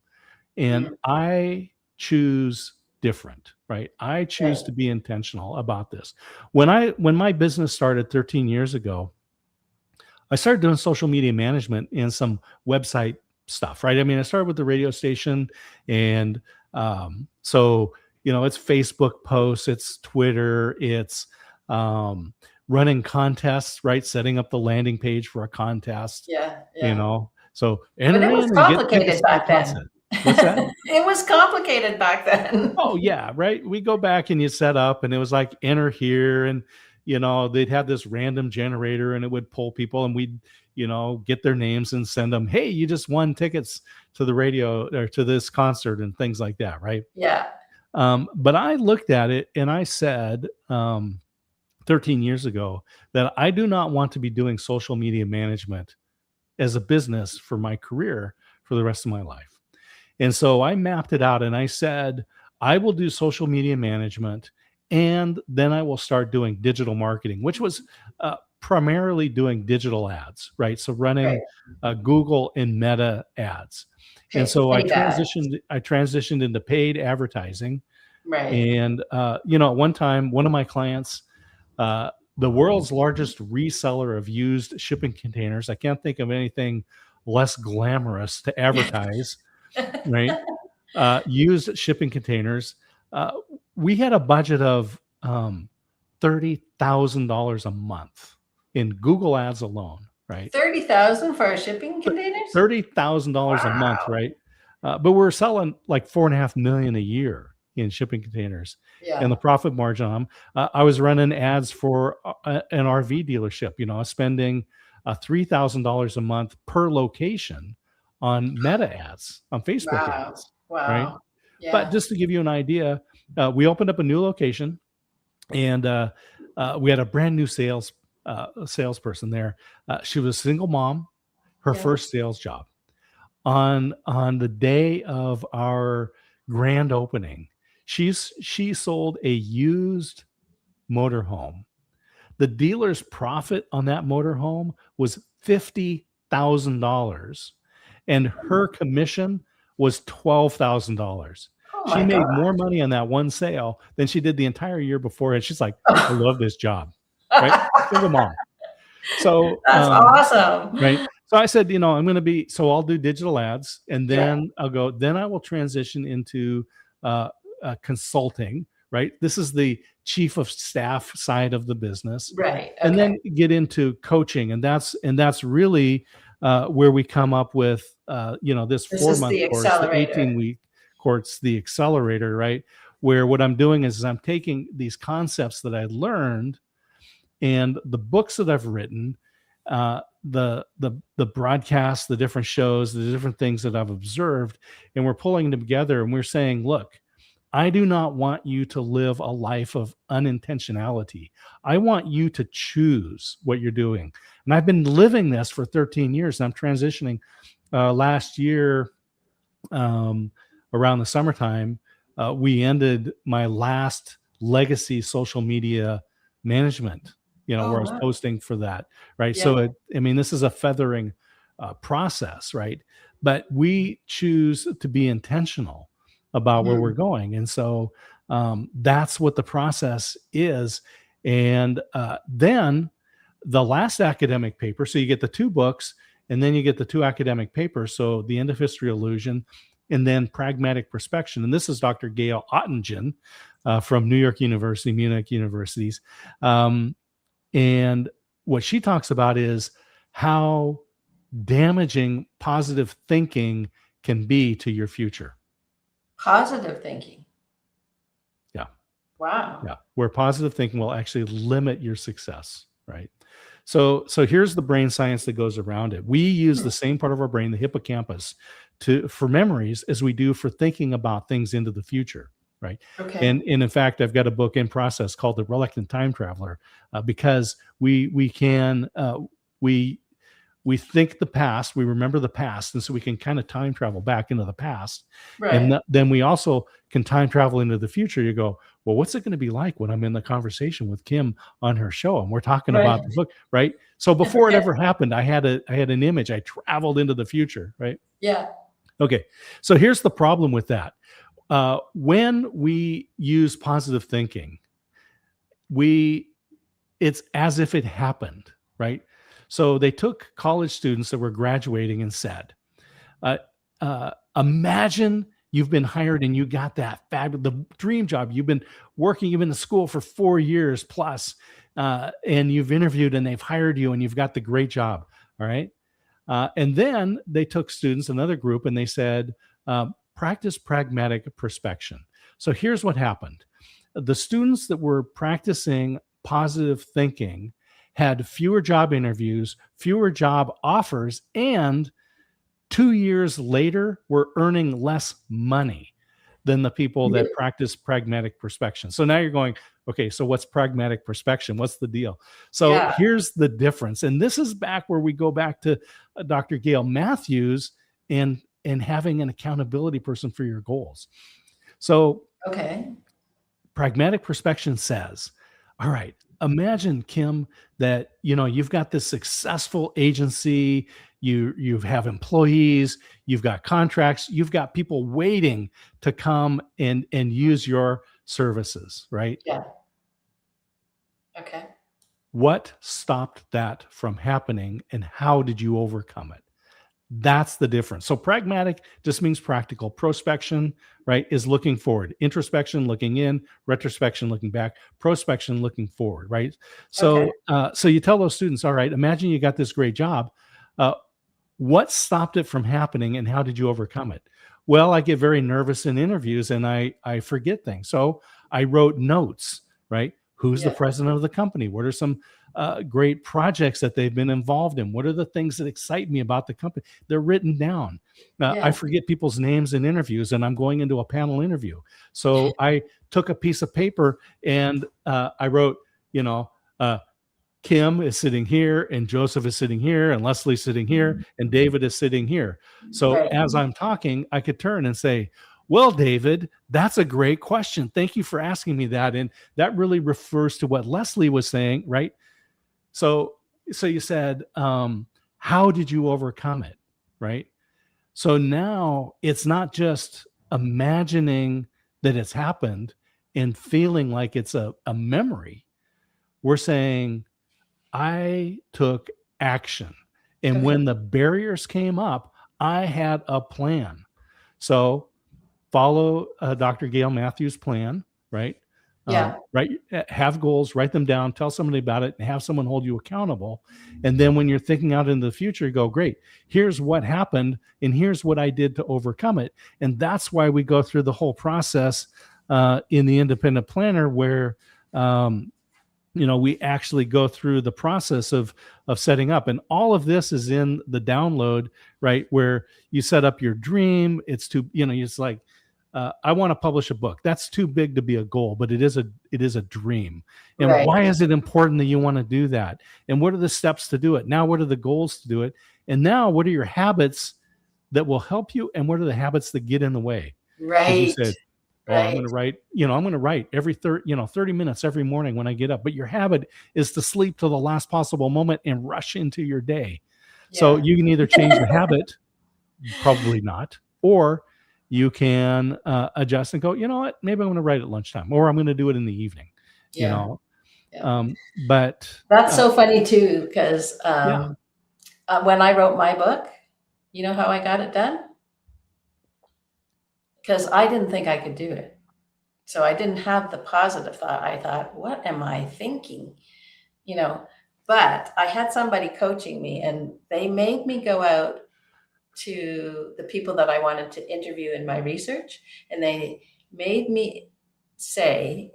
And I choose different, right? I choose to be intentional about this. When my business started 13 years ago, I started doing social media management and some website stuff, right? I mean, I started with the radio station, and so it's Facebook posts, it's Twitter, it's running contests, right? Setting up the landing page for a contest. Yeah. So enter in and get tickets to the concert. What's that? It was complicated back then. Oh yeah, right. We go back and you set up, and it was like enter here, and they'd have this random generator, and it would pull people, and we'd get their names and send them, hey, you just won tickets to the radio or to this concert and things like that, right? Yeah. But I looked at it and I said 13 years ago that I do not want to be doing social media management as a business for my career for the rest of my life. And so I mapped it out and I said, I will do social media management, and then I will start doing digital marketing, which was primarily doing digital ads, right? So running Google and Meta ads. And so I transitioned into paid advertising. Right. And, at one time, one of my clients, the world's largest reseller of used shipping containers, I can't think of anything less glamorous to advertise, right? Used shipping containers. We had a budget of $30,000 a month in Google ads alone, right? $30,000 for our shipping containers? $30,000 a month, right? But we're selling like $4.5 million a year in shipping containers, and the profit margin on them. I was running ads for an RV dealership, spending $3,000 a month per location on Meta ads, on Facebook ads. Wow. Right? Yeah. But just to give you an idea, we opened up a new location, and we had a brand new salesperson there. She was a single mom, her first sales job. On the day of our grand opening, she sold a used motorhome. The dealer's profit on that motorhome was $50,000, and her commission was $12,000. She made more money on that one sale than she did the entire year before, and she's like, "I love this job." Right? Single mom. So that's awesome, right? So I said, I'm going to be, so I'll do digital ads, and Yeah. then then I will transition into uh, consulting, right? This is the chief of staff side of the business, Right. and Okay. then get into coaching, and that's really where we come up with, this This is 4 month the course, the accelerator. 18-week course, the accelerator, right? Where what I'm doing is I'm taking these concepts that I learned and the books that I've written, the broadcasts, the different shows, the different things that I've observed, and we're pulling them together and we're saying, look, I do not want you to live a life of unintentionality. I want you to choose what you're doing. And I've been living this for 13 years, and I'm transitioning. Last year, um, around the summertime, we ended my last legacy social media management, Oh, where I was wow. posting for that, right? Yeah. So, this is a feathering process, right? But we choose to be intentional about where we're Mhm. going. And so that's what the process is. And then the last academic paper, so you get the 2 books, and then you get the 2 academic papers. So the End of History Illusion, and then Pragmatic Perspection. And this is Dr. Gail Ottingen from New York University, Munich Universities. And what she talks about is how damaging positive thinking can be to your future. Positive thinking. Yeah. Wow. Yeah. Where positive thinking will actually limit your success, right? So here's the brain science that goes around it. We use the same part of our brain, the hippocampus, for memories as we do for thinking about things into the future, right? Okay. And in fact, I've got a book in process called The Reluctant Time Traveler, because we can we think the past, we remember the past, and so we can kind of time travel back into the past. And Right. then we also can time travel into the future. You go, well, what's it going to be like when I'm in the conversation with Kim on her show and we're talking Right. about the book, right? So before it Okay. ever happened, I had an image. I traveled into the future, right? Yeah. Okay. So here's the problem with that. When we use positive thinking, it's as if it happened, right? So they took college students that were graduating and said, uh, imagine you've been hired and you got that fabulous, the dream job. You've been in school for 4 years plus, and you've interviewed and they've hired you and you've got the great job. All right. And then they took students, another group, and they said, practice pragmatic perspection. So here's what happened. The students that were practicing positive thinking had fewer job interviews, fewer job offers, and 2 years later were earning less money than the people that Really? practice pragmatic perspection. So now you're going, okay, so what's pragmatic perspection? What's the deal? So Yeah. here's the difference. And this is back where we go back to Dr. Gail Matthews and having an accountability person for your goals. So Okay. pragmatic perspection says, all right, imagine, Kim, that you've got this successful agency, you have employees, you've got contracts, you've got people waiting to come and use your services, right? Yeah. Okay. What stopped that from happening, and how did you overcome it? That's the difference. So pragmatic just means practical. Prospection, right, is looking forward. Introspection, looking in. Retrospection, looking back. Prospection, looking forward, right? Okay. So you tell those students, all right, imagine you got this great job. Uh, what stopped it from happening, and how did you overcome it? Well, I get very nervous in interviews and I forget things. So I wrote notes, right? Who's the Yeah. president of the company? What are some great projects that they've been involved in? What are the things that excite me about the company? They're written down. I Yeah. forget people's names in interviews, and I'm going into a panel interview. So I took a piece of paper and I wrote, Kim is sitting here, and Joseph is sitting here, and Leslie's sitting here, and David is sitting here. So Right. as I'm talking, I could turn and say, well, David, that's a great question. Thank you for asking me that. And that really refers to what Leslie was saying, right? So you said, how did you overcome it? Right. So now it's not just imagining that it's happened and feeling like it's a memory. We're saying, I took action. And Okay. when the barriers came up, I had a plan. So follow Dr. Gail Matthews' plan, right? Yeah. Have goals, write them down, tell somebody about it, and have someone hold you accountable. And then when you're thinking out into the future, go, great, here's what happened, and here's what I did to overcome it. And that's why we go through the whole process in the independent planner, where we actually go through the process of setting up, and all of this is in the download, right? Where you set up your dream. It's too, it's like, I want to publish a book. That's too big to be a goal, but it is a dream. And Right. why is it important that you want to do that? And what are the steps to do it? Now, what are the goals to do it? And now, what are your habits that will help you? And what are the habits that get in the way? Because you Right. said, oh, I'm Right. going to write, I'm going to write every 30 minutes every morning when I get up. But your habit is to sleep till the last possible moment and rush into your day. So Yeah. you can either change the habit, probably not, or you can adjust and go, you know what, maybe I'm going to write at lunchtime, or I'm going to do it in the evening, you Yeah. know. Yeah. But That's so funny too, because yeah, when I wrote my book, you know how I got it done? Because I didn't think I could do it. So I didn't have the positive thought. I thought, what am I thinking? You know, but I had somebody coaching me, and they made me go out to the people that I wanted to interview in my research. And they made me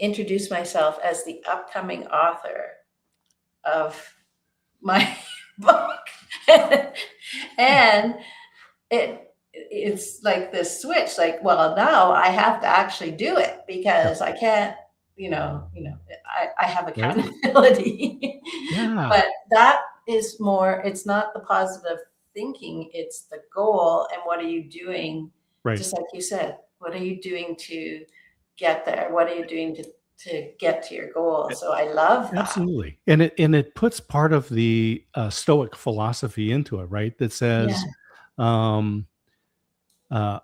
introduce myself as the upcoming author of my book. And it's like this switch, like, well, now I have to actually do it, yeah, because I can't, I have right, accountability. yeah, But that is more, it's not the positive thinking, it's the goal. And what are you doing? right. Just like you said, what are you doing to get there? What are you doing to get to your goal? So I love that. Absolutely. And it puts part of the Stoic philosophy into it, right? That Yeah. says, um, I'm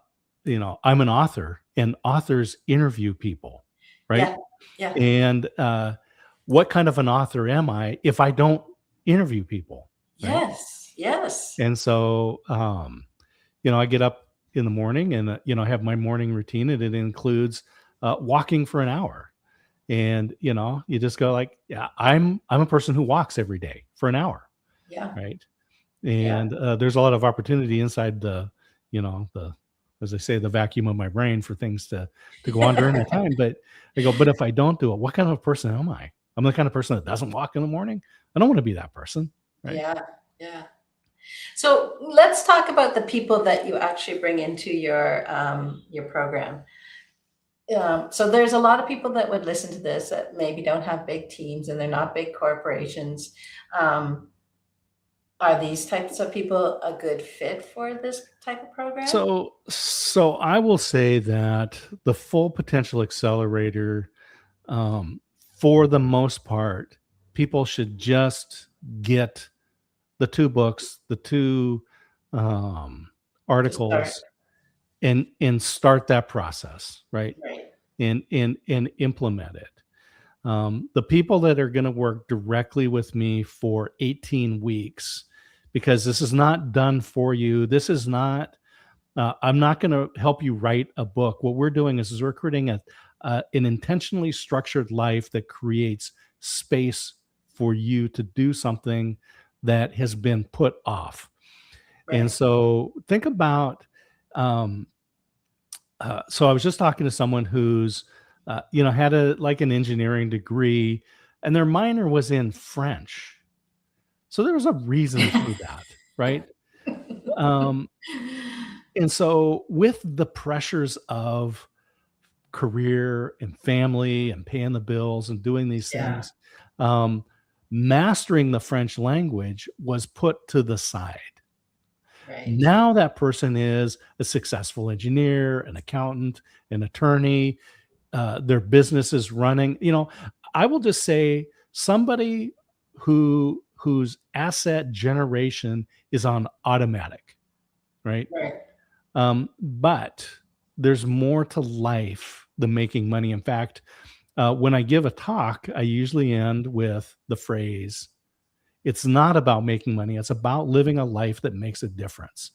an author, and authors interview people, right? Yeah. Yeah. And what kind of an author am I if I don't interview people, right? Yes. Yes. And so, I get up in the morning, and I have my morning routine, and it includes walking for an hour. And you just go like, yeah, I'm a person who walks every day for an hour, Yeah. right? Yeah. And there's a lot of opportunity inside the as I say, the vacuum of my brain for things to go on during that time. But I go, but if I don't do it, what kind of person am I? I'm the kind of person that doesn't walk in the morning. I don't want to be that person, right? Yeah. Yeah. So let's talk about the people that you actually bring into your program. So there's a lot of people that would listen to this that maybe don't have big teams, and they're not big corporations. Um, are these types of people a good fit for this type of program? So I will say that the Full Potential Accelerator, um, for the most part, people should just get the two books, the two To start, articles, and start that process, right? right? And implement it. The people that are going to work directly with me for 18 weeks, because this is not done for you. This is not. I'm not going to help you write a book. What we're doing is we're creating an intentionally structured life that creates space for you to do something that has been put off. And Right. so think about, um, so I was just talking to someone who's, had an engineering degree, and their minor was in French. So there was a reason for that, right? Um, and so with the pressures of career and family and paying the bills and doing these Yeah. things, um, mastering the French language was put to the side. Right. Now that person is a successful engineer, an accountant, an attorney. Their business is running. I will just say somebody whose asset generation is on automatic, right? Right. But there's more to life than making money. In fact, when I give a talk, I usually end with the phrase, It's not about making money. It's about living a life that makes a difference.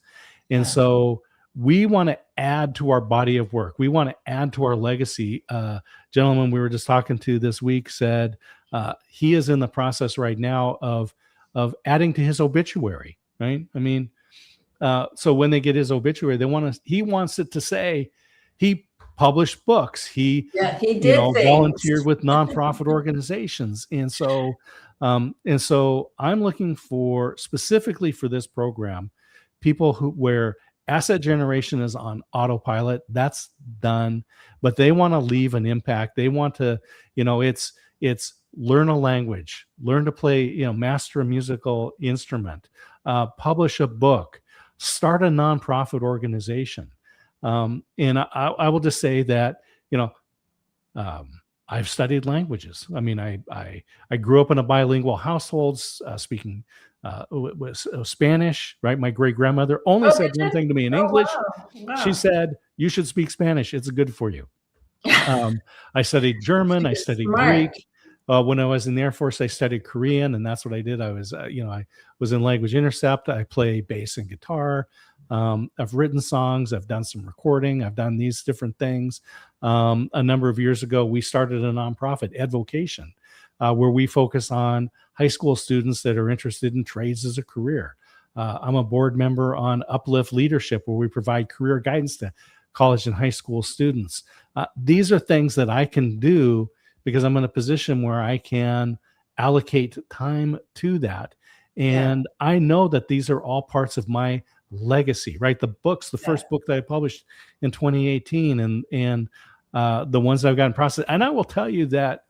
And Yeah. so we want to add to our body of work. We want to add to our legacy. Gentleman we were just talking to this week said he is in the process right now of adding to his obituary. Right? I mean, so when they get his obituary, he wants it to say he published books. He, Yeah, he did volunteered things. with nonprofit organizations. And so I'm looking for, specifically for this program, people where asset generation is on autopilot. That's done, but they want to leave an impact. They want to, it's learn a language, learn to play, master a musical instrument, publish a book, start a nonprofit organization. And I will just say that, I've studied languages. I mean, I grew up in a bilingual household, speaking Spanish, right? My great grandmother only said one thing to me in English. Wow. She said, "You should speak Spanish. It's good for you." I studied German. I studied Greek. When I was in the Air Force, I studied Korean, and that's what I did. I was, I was in Language Intercept. I play bass and guitar. I've written songs. I've done some recording. I've done these different things. A number of years ago, we started a nonprofit, Advocation, where we focus on high school students that are interested in trades as a career. I'm a board member on Uplift Leadership, where we provide career guidance to college and high school students. These are things that I can do because I'm in a position where I can allocate time to that. And I know that these are all parts of my legacy, right? The books, the first book that I published in 2018 and the ones that I've got in process. And I will tell you that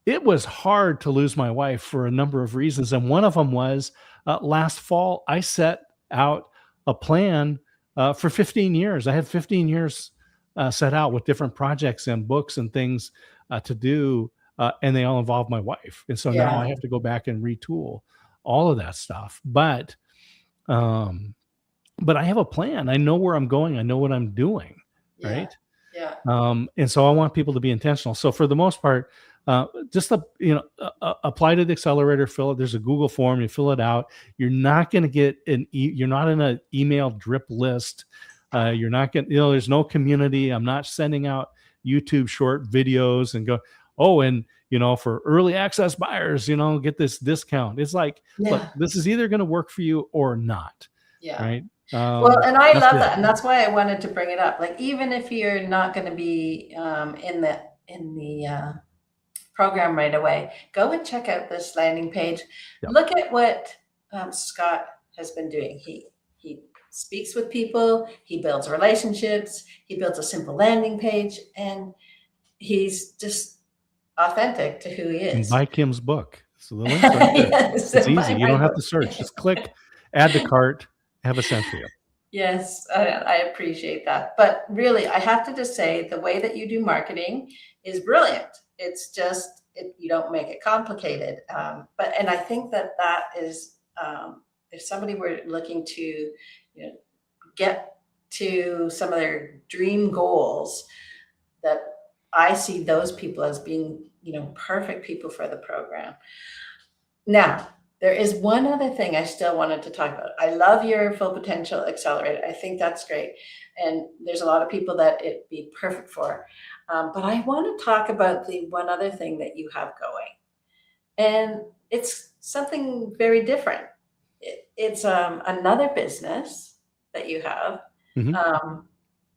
it was hard to lose my wife for a number of reasons. And one of them was last fall, I set out a plan for 15 years. I had 15 years set out with different projects and books and things to do, and they all involve my wife. And so now I have to go back and retool all of that stuff. But I have a plan. I know where I'm going. I know what I'm doing, right? Yeah. And so I want people to be intentional. So for the most part, just apply to the accelerator, fill it. There's a Google form. You fill it out. You're not going to get you're not in an email drip list. You're not getting, there's no community. I'm not sending out YouTube short videos and go, oh, and for early access buyers, get this discount. It's like, look, this is either going to work for you or not. Yeah. Right. Well, and I love that. And that's why I wanted to bring it up. Like, even if you're not going to be in the program right away, go and check out this landing page. Yep. Look at what Scott has been doing. He speaks with people, he builds relationships, he builds a simple landing page, and he's just authentic to who he is. And buy Kim's book. So the link's right there. Yes, it's easy. You don't have to search. Just click, add to cart, have a sent to you. Yes, I appreciate that. But really, I have to just say the way that you do marketing is brilliant. It's just, you don't make it complicated. And I think that is, if somebody were looking to get to some of their dream goals, that I see those people as being, perfect people for the program. Now, there is one other thing I still wanted to talk about. I love your Full Potential Accelerator. I think that's great. And there's a lot of people that it'd be perfect for. But I want to talk about the one other thing that you have going. And it's something very different. It's another business that you have,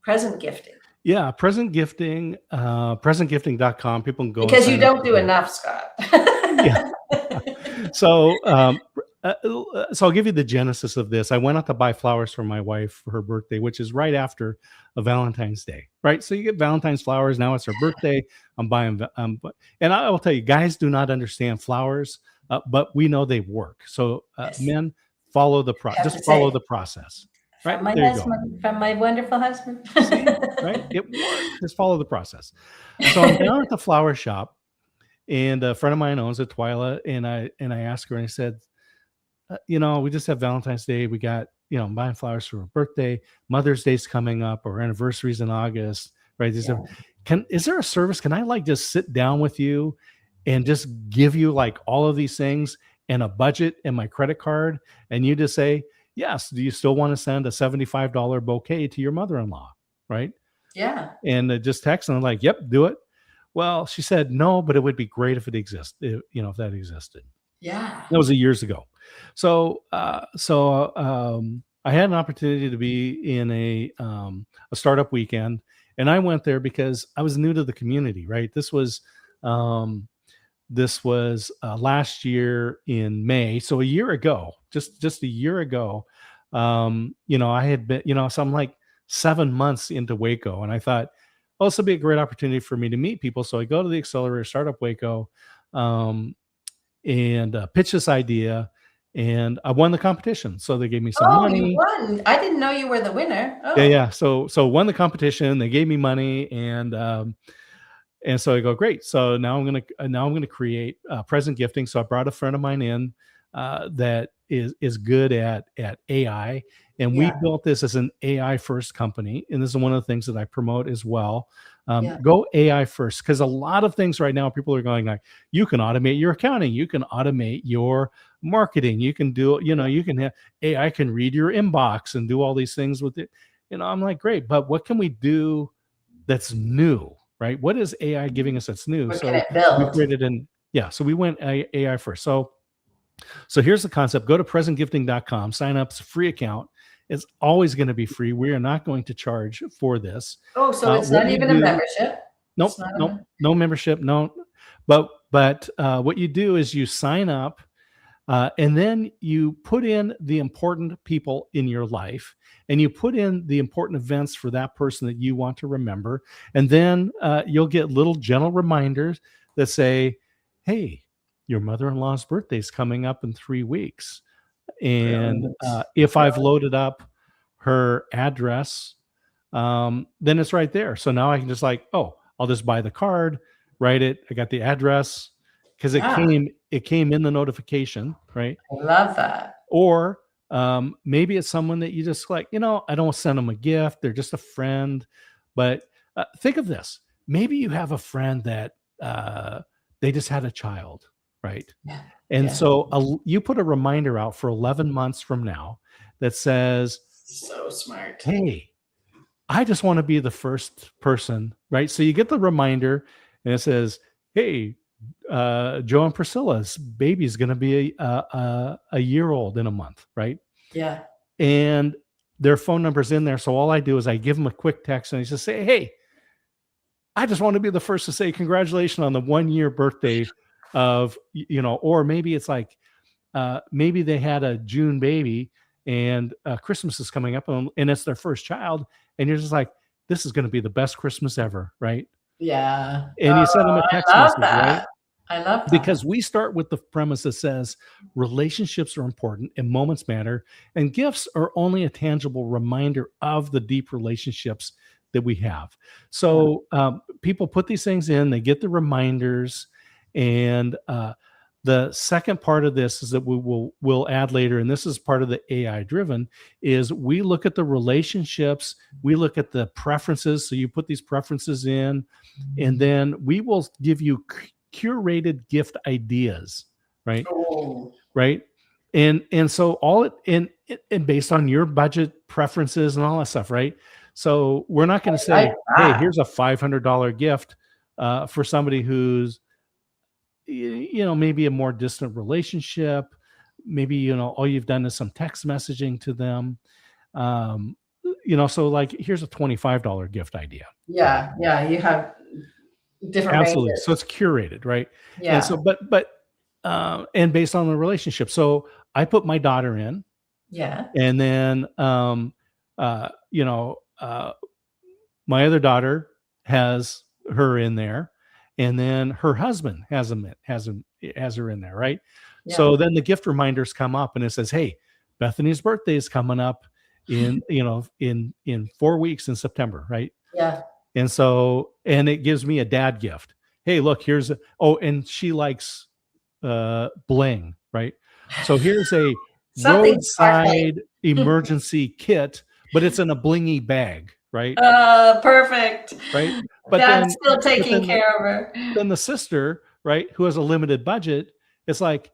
present gifting. Yeah, present gifting, presentgifting.com. People can go. Because you don't do enough, Scott. Yeah. So I'll give you the genesis of this. I went out to buy flowers for my wife for her birthday, which is right after a Valentine's Day, right? So you get Valentine's flowers. Now it's her birthday. I'm buying, and I will tell you, guys do not understand flowers, but we know they work. So men, follow the process. Just follow the process. Right? From my husband, from my wonderful husband. See, right? It works. Just follow the process. So I'm down at the flower shop, and a friend of mine owns it, Twyla, and I asked her, and I said, we just have Valentine's Day. We got, I'm buying flowers for her birthday. Mother's Day's coming up, or anniversary's in August, right? Is there a service? Can I just sit down with you and just give you all of these things and a budget and my credit card, and you just say, yes, do you still want to send a $75 bouquet to your mother-in-law, right? Yeah. And just text, and I'm like, yep, do it. Well, she said no, but it would be great if it existed, if that existed. Yeah. That was years ago. So I had an opportunity to be in a startup weekend, and I went there because I was new to the community. Right, um, this was last year in May, so a year ago, just a year ago. I had been, so I'm like 7 months into WACO, and I thought, oh, this will be a great opportunity for me to meet people. So I go to the accelerator, startup WACO. And pitched this idea, and I won the competition. So they gave me some Oh, you money. won. I didn't know you were the winner. Yeah, Oh, yeah. So won the competition. They gave me money, and so I go, great. So now I'm gonna create present gifting. So I brought a friend of mine in that is good at AI, and we yeah. built this as an AI first company. And this is one of the things that I promote as well. Yeah. Go AI first, because a lot of things right now people are going like, you can automate your accounting, you can automate your marketing, you can do, you can have AI can read your inbox and do all these things with it. I'm like, great, but what can we do that's new, right? What is AI giving us that's new? What can So it we build? created so we went AI first. So here's the concept. Go to presentgifting.com, sign up. It's a free account. It's always going to be free. We are not going to charge for this. Oh, so it's What not you even a do, membership. nope, It's not a nope, no membership, no. But what you do is you sign up, and then you put in the important people in your life, and you put in the important events for that person that you want to remember. And then you'll get little gentle reminders that say, hey, your mother-in-law's birthday is coming up in 3 weeks. And brilliant. if I've Brilliant. loaded up her address, then it's right there. So now I can just like, oh, I'll just buy the card, write it. I got the address because Yeah, it came in the notification, right? I love that. Or maybe it's someone that you just like, I don't send them a gift. They're just a friend. But think of this. Maybe you have a friend that they just had a child, right? Yeah. And Yeah. so you put a reminder out for 11 months from now that says, So smart. hey, I just want to be the first person, right? So you get the reminder, and it says, hey, Joe and Priscilla's baby is going to be a year old in a month, right? Yeah. And their phone number's in there. So all I do is I give them a quick text, and I just say, hey, I just want to be the first to say congratulations on the 1 year birthday of, or maybe it's like, maybe they had a June baby, and Christmas is coming up, and it's their first child. And you're just like, this is going to be the best Christmas ever, right? Yeah. And you send them Oh, a text I love message, right? that. I love that. Because we start with the premise that says relationships are important and moments matter, and gifts are only a tangible reminder of the deep relationships that we have. So people put these things in, they get the reminders, and the second part of this is that we'll add later, and this is part of the AI driven, is we look at the relationships, we look at the preferences. So you put these preferences in, and then we will give you curated gift ideas, right? Oh, Right. And so all it and based on your budget preferences and all that stuff, right? So we're not going to I like say, hey, that. here's a $500 gift for somebody who's maybe a more distant relationship. Maybe all you've done is some text messaging to them. So like, here's a $25 gift idea. Right? Yeah. Yeah. You have different Absolutely. So ranges. it's curated, right? And so, Yeah. and based on the relationship. So I put my daughter in, Yeah. and then, uh, you know, uh, my other daughter has her in there, and then her husband has her in there, right? Yeah. So then the gift reminders come up, and it says, "Hey, Bethany's birthday is coming up in 4 weeks in September, right?" Yeah. And it gives me a dad gift. Hey, look, and she likes bling, right? So here's a Something sparkly. roadside emergency kit, but it's in a blingy bag, right? Perfect. Right. But Dad's then, still but taking then, care of her. then the sister, right, who has a limited budget, it's like,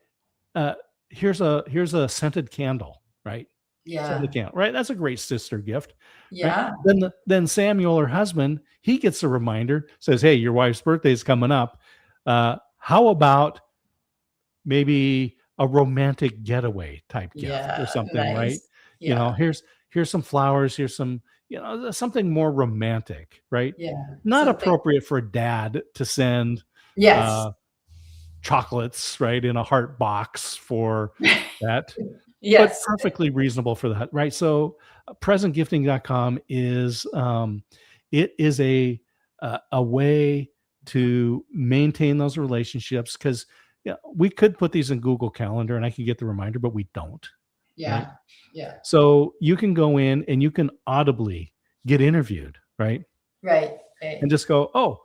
here's a scented candle, right? Scented Yeah. candle, right? That's a great sister gift, right? Yeah. Then Samuel, her husband, he gets a reminder, says, "Hey, your wife's birthday is coming up. How about maybe a romantic getaway type gift or Yeah. something, right? Nice. You Yeah. know, here's some flowers, here's some, something more romantic, right? Yeah. Not Something. appropriate for dad to send Yes. uh chocolates, right, in a heart box for that, but Yes. perfectly reasonable for that, right? So, presentgifting.com is it is a way to maintain those relationships because yeah, we could put these in Google Calendar and I can get the reminder, but we don't, right? Yeah. Yeah. So you can go in and you can audibly get interviewed, right? Right. And Right. just go, oh,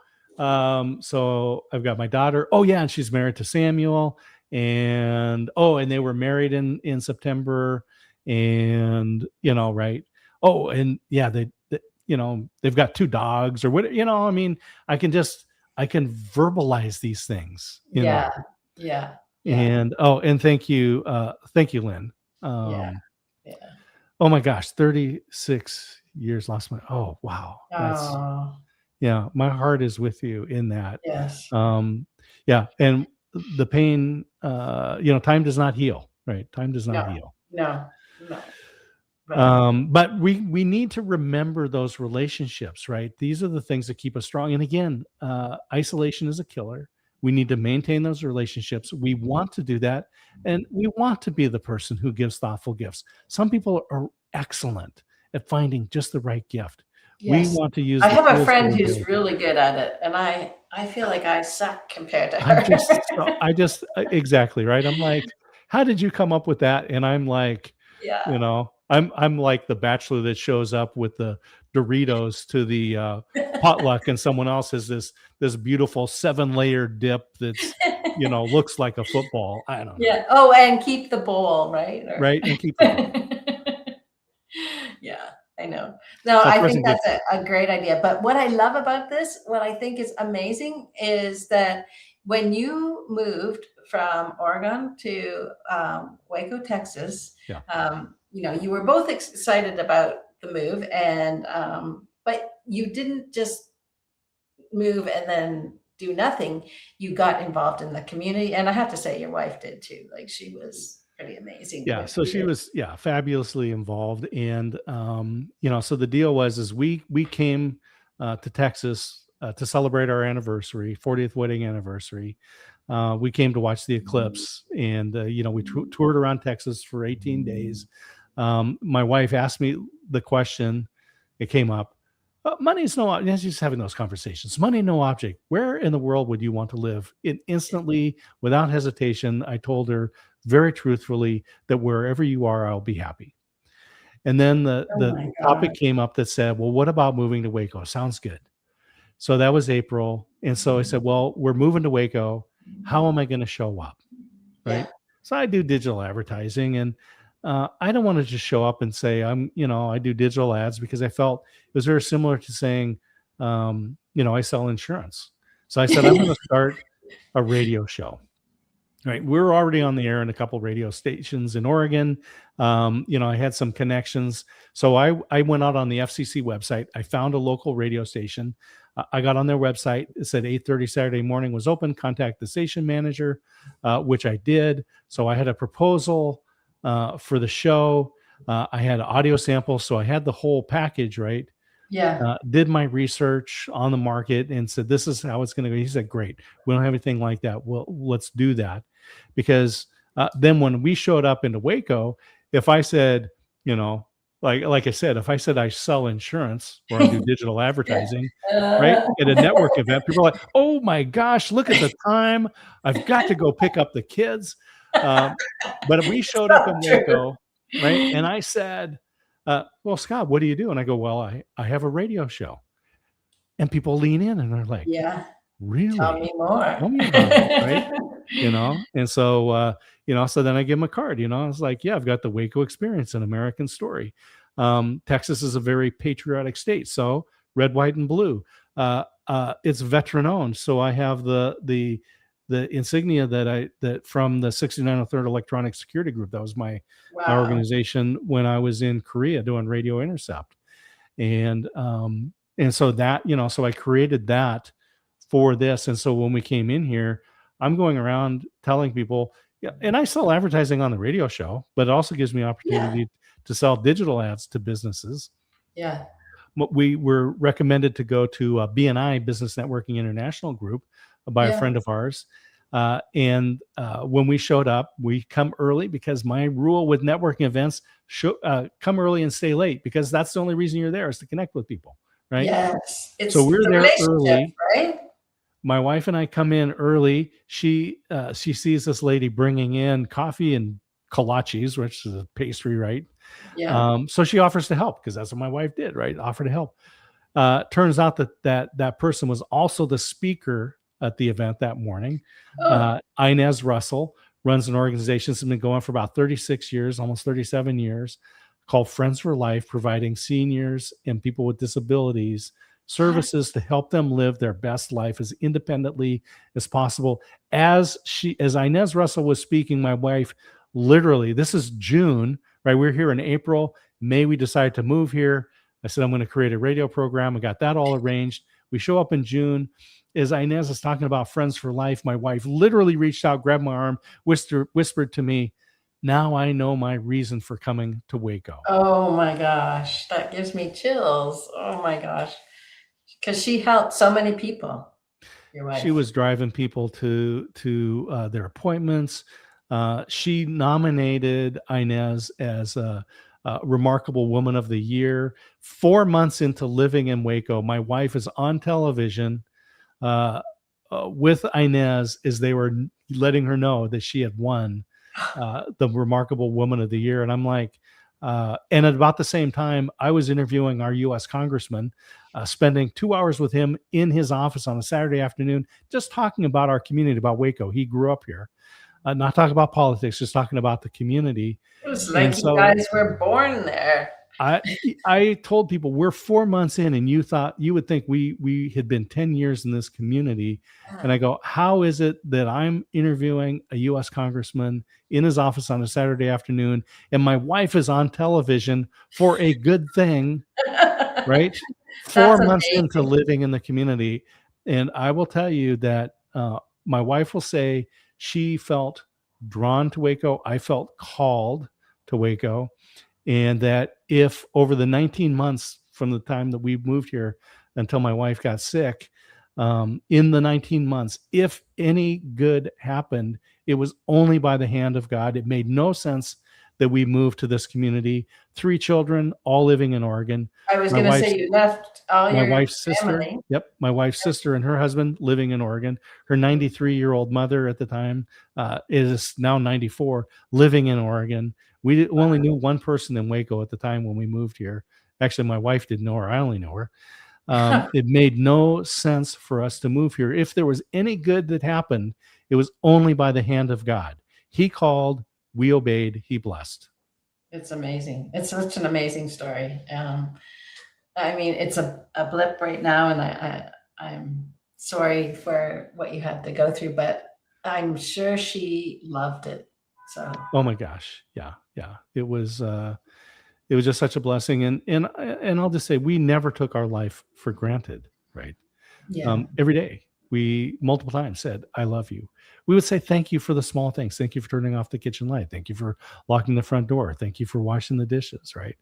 so I've got my daughter. Oh yeah, and she's married to Samuel, and oh, and they were married in September, and right. Oh, and yeah, they've got two dogs or what, I mean, I can just I can verbalize these things in Yeah. there. Yeah. Yeah. And and thank you, Lynn. Yeah. Um, Yeah. oh my gosh, 36 years lost my oh wow, that's Oh, yeah, my heart is with you in that. yes. Um, yeah, and the pain, time does not heal, right? Time does not No. heal. No. No. But But we need to remember those relationships, right? These are the things that keep us strong. And again, isolation is a killer. We need to maintain those relationships. We want to do that, and we want to be the person who gives thoughtful gifts. Some people are excellent at finding just the right gift. We yes. want to use I the have a tools that friend are who's available. really good at it, and I feel like I suck compared to I'm her. just so exactly, right? I'm like, "How did you come up with that?" And I'm like, Yeah. I'm like the bachelor that shows up with the Doritos to the, potluck, and someone else has this beautiful seven-layer dip that's, looks like a football. I don't know, Yeah. Oh, and keep the bowl, right? Or right? And keep the bowl. yeah, I know. No, So I think present that's gifting. a great idea. But what I love about this, what I think is amazing is that when you moved from Oregon to Waco, Texas, Yeah. you were both excited about the move and but you didn't just move and then do nothing. You got involved in the community. And I have to say your wife did too. Like she was pretty amazing Yeah, with so she you. was, yeah, fabulously involved, and so the deal was is we came to Texas to celebrate our anniversary, 40th wedding anniversary. We came to watch the eclipse, and we toured around Texas for 18 days. My wife asked me the question; it came up. Money's no. She's just having those conversations. Money, no object. Where in the world would you want to live? It instantly, without hesitation, I told her very truthfully that wherever you are, I'll be happy. And then the Oh the my God. topic came up that said, well, what about moving to Waco? Sounds good. So that was April. And so I said, well, we're moving to Waco. How am I going to show up? Yeah. Right. So I do digital advertising, and I don't want to just show up and say I do digital ads, because I felt it was very similar to saying, I sell insurance. So I said, I'm going to start a radio show. Right. We're already on the air in a couple radio stations in Oregon. I had some connections. So I went out on the FCC website. I found a local radio station. I got on their website. It said 8:30 Saturday morning was open. Contact the station manager, which I did. So I had a proposal for the show. I had an audio sample. So I had the whole package, right? Yeah. Did my research on the market and said, this is how it's going to go. He said, great. We don't have anything like that. Well, let's do that. Because then when we showed up into Waco, if I said, like I said, if I said I sell insurance or I do digital Yeah. advertising, right, Uh, at a network event, people are like, oh my gosh, look at the time. I've got to go pick up the kids. Um, but we showed up so in true. Waco, right? And I said, well, Scott, what do you do? And I go, well, I have a radio show. And people lean in and they're like, Yeah. Tell really? me more. Tell me about it, right? And so so then I give them a card. I was like, yeah, I've got the WACO Experience, an American story. Texas is a very patriotic state, so red, white, and blue. It's veteran owned, so I have the the insignia that from the 6903rd Electronic Security Group. That was my Wow. organization when I was in Korea doing radio intercept. And so that, so I created that for this. And so when we came in here, I'm going around telling people, yeah, and I sell advertising on the radio show, but it also gives me Yeah. opportunity to sell digital ads to businesses. Yeah. We were recommended to go to BNI, Business Networking International Group, by a Yeah. friend of ours. And when we showed up, we come early, because my rule with networking events, come early and stay late, because that's the only reason you're there, is to connect with people, right? Yes. So It's we're the there relationship, early. right? My wife and I come in early. She sees this lady bringing in coffee and kolaches, which is a pastry, right? Yeah. So she offers to help, because that's what my wife did, right? Offer to help. Turns out that person was also the speaker at the event that morning. Oh, Inez Russell runs an organization that's been going for about 36 years, almost 37 years, called Friends for Life, providing seniors and people with disabilities services to help them live their best life as independently as possible. As Inez Russell was speaking, my wife, literally, this is June, right? We're here in April. May, we decided to move here. I said, I'm going to create a radio program. I got that all arranged. We show up in June. As Inez is talking about Friends for Life, my wife literally reached out, grabbed my arm, whispered to me, now I know my reason for coming to Waco. oh my gosh. That gives me chills. Oh my gosh. Because she helped so many people, your She wife. was driving people to their appointments. She nominated Inez as a remarkable woman of the year. 4 months into living in Waco, my wife is on television uh, with Inez as they were letting her know that she had won the remarkable woman of the year. And I'm like, and at about the same time, I was interviewing our U.S. congressman, spending 2 hours with him in his office on a Saturday afternoon, just talking about our community, about Waco. He grew up here, not talking about politics, just talking about the community. It was And like you so guys were born there. I I told people, we're 4 months in, and you would think we had been 10 years in this community. And I go, how is it that I'm interviewing a U.S. congressman in his office on a Saturday afternoon, and my wife is on television for a good thing, right? Four That's months into amazing. living in the community. And I will tell you that my wife will say she felt drawn to Waco. I felt called to Waco. And that if over the 19 months from the time that we moved here until my wife got sick, in the 19 months, if any good happened, it was only by the hand of God. It made no sense that we moved to this community. 3 children, all living in Oregon. I was My going to wife's say you left all my your wife's sister, family. yep, my wife's sister and her husband living in Oregon. Her 93-year-old mother at the time is now 94, living in Oregon. We only knew one person in Waco at the time when we moved here. Actually, my wife didn't know her. I only know her. It made no sense for us to move here. If there was any good that happened, it was only by the hand of God. He called, we obeyed, he blessed. It's amazing. It's such an amazing story. I mean, it's a blip right now, and I'm sorry for what you had to go through, but I'm sure she loved it. So, Oh my gosh. Yeah. Yeah. It was just such a blessing. And I'll just say, we never took our life for granted, right? yeah. Every day we multiple times said, I love you. We would say thank you for the small things. Thank you for turning off the kitchen light. Thank you for locking the front door. Thank you for washing the dishes, right?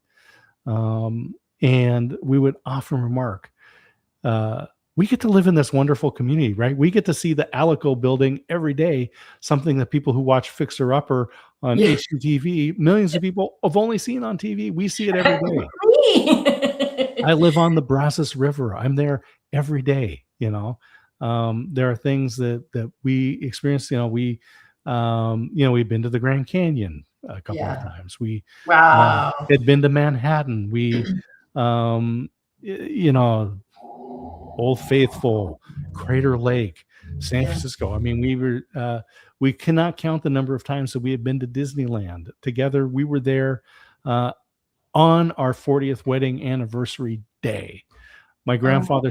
And we would often remark, we get to live in this wonderful community, right? We get to see the Alico building every day, something that people who watch Fixer Upper on Yeah. HGTV, millions of people have only seen on TV. We see it every day. Me. I live on the Brazos River. I'm there every day. There are things that we experience. We've been to the Grand Canyon a couple of Yeah. times. We Wow. had been to Manhattan. We, um, you know, Old Faithful, Crater Lake, San Yeah. Francisco. I mean, we cannot count the number of times that we have been to Disneyland together. We were there on our 40th wedding anniversary day. My Oh, grandfather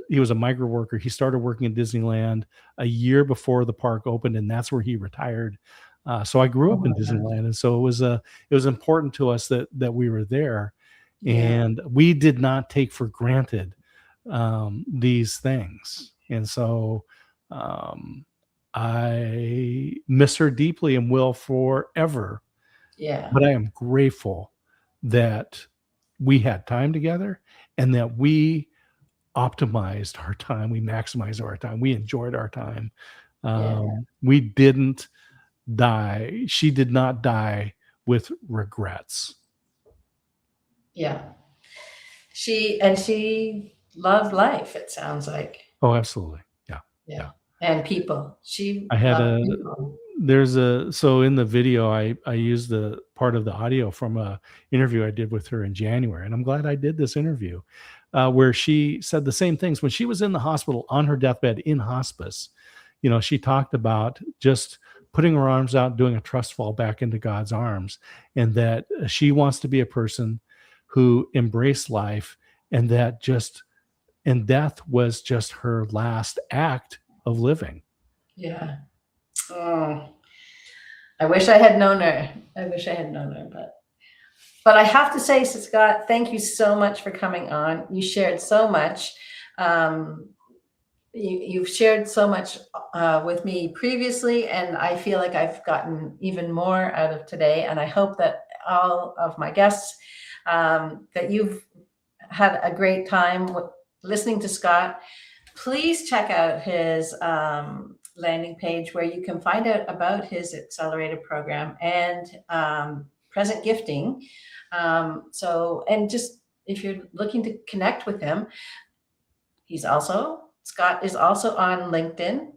he was a migrant worker. He started working in Disneyland a year before the park opened, and that's where he retired. So I grew oh up in my God. Disneyland, and so it was important to us that we were there, Yeah. and we did not take for granted these things. And so um, I miss her deeply and will forever. Yeah. But I am grateful that we had time together and that we optimized our time. We maximized our time. We enjoyed our time. Yeah. We didn't die. She did not die with regrets. Yeah. She loved life, it sounds like. Oh, absolutely. Yeah. Yeah. Yeah. And people. She I had loved a people. so in the video I used the part of the audio from a interview I did with her in January, and I'm glad I did this interview, where she said the same things when she was in the hospital on her deathbed in hospice. You know, she talked about just putting her arms out, doing a trust fall back into God's arms, and that she wants to be a person who embraced life, and that just and death was just her last act of living. Yeah. Oh, I wish I had known her. I wish I had known her, but I have to say, Scott, thank you so much for coming on. You shared so much. Um, you've shared so much with me previously, and I feel like I've gotten even more out of today. And I hope that all of my guests, that you've had a great time listening to Scott. Please check out his landing page where you can find out about his accelerated program and present gifting. And just if you're looking to connect with him, Scott is also on LinkedIn.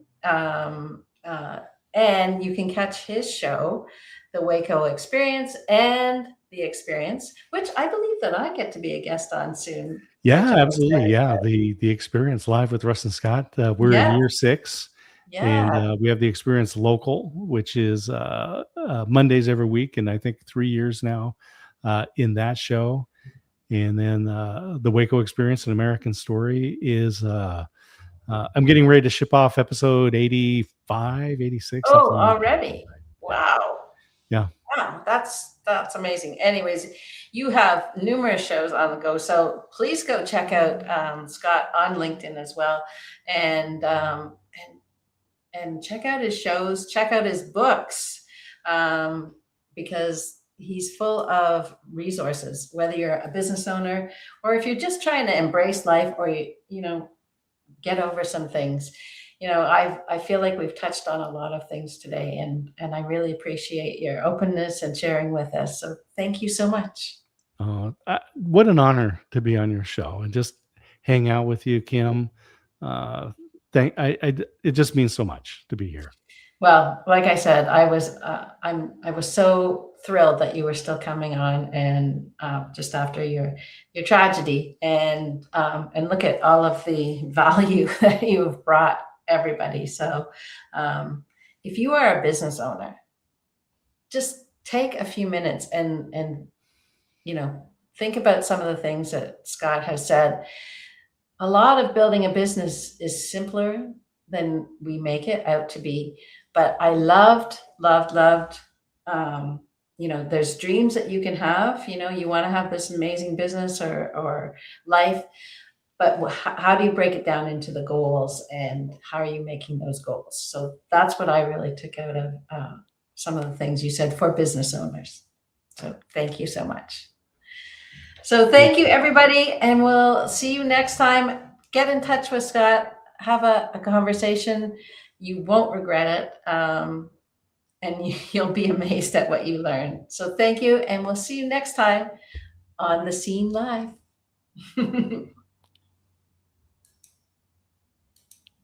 And you can catch his show, the WACO Experience and the Experience, which I believe that I get to be a guest on soon, which Yeah, I'm absolutely. excited Yeah, about. the experience live with Russ and Scott. We're in Yeah, year 6, and yeah. we have the experience local, which is Mondays every week, and I think 3 years now in that show. And then the Waco Experience, an American Story, is I'm getting ready to ship off episode 85, 86, Oh, something like that. already. Yeah, Wow. yeah. Wow, that's amazing. Anyways, you have numerous shows on the go, so please go check out Scott on LinkedIn as well, and and check out his shows, check out his books, because he's full of resources. Whether you're a business owner or if you're just trying to embrace life, or you get over some things. I feel like we've touched on a lot of things today, and I really appreciate your openness and sharing with us. So thank you so much. What an honor to be on your show and just hang out with you, Kim. Uh, it just means so much to be here. Well, like I said, I was so thrilled that you were still coming on, and just after your tragedy, and look at all of the value that you have brought everybody. So, if you are a business owner, just take a few minutes and think about some of the things that Scott has said. A lot of building a business is simpler than we make it out to be. But I loved, there's dreams that you can have. You want to have this amazing business or life, but how do you break it down into the goals, and how are you making those goals? So that's what I really took out of some of the things you said for business owners. So thank you so much. So Thank thank you, you. everybody, and we'll see you next time. Get in touch with Scott. Have a conversation. You won't regret it, and you'll be amazed at what you learn. So thank you, and we'll see you next time on The Scene Live.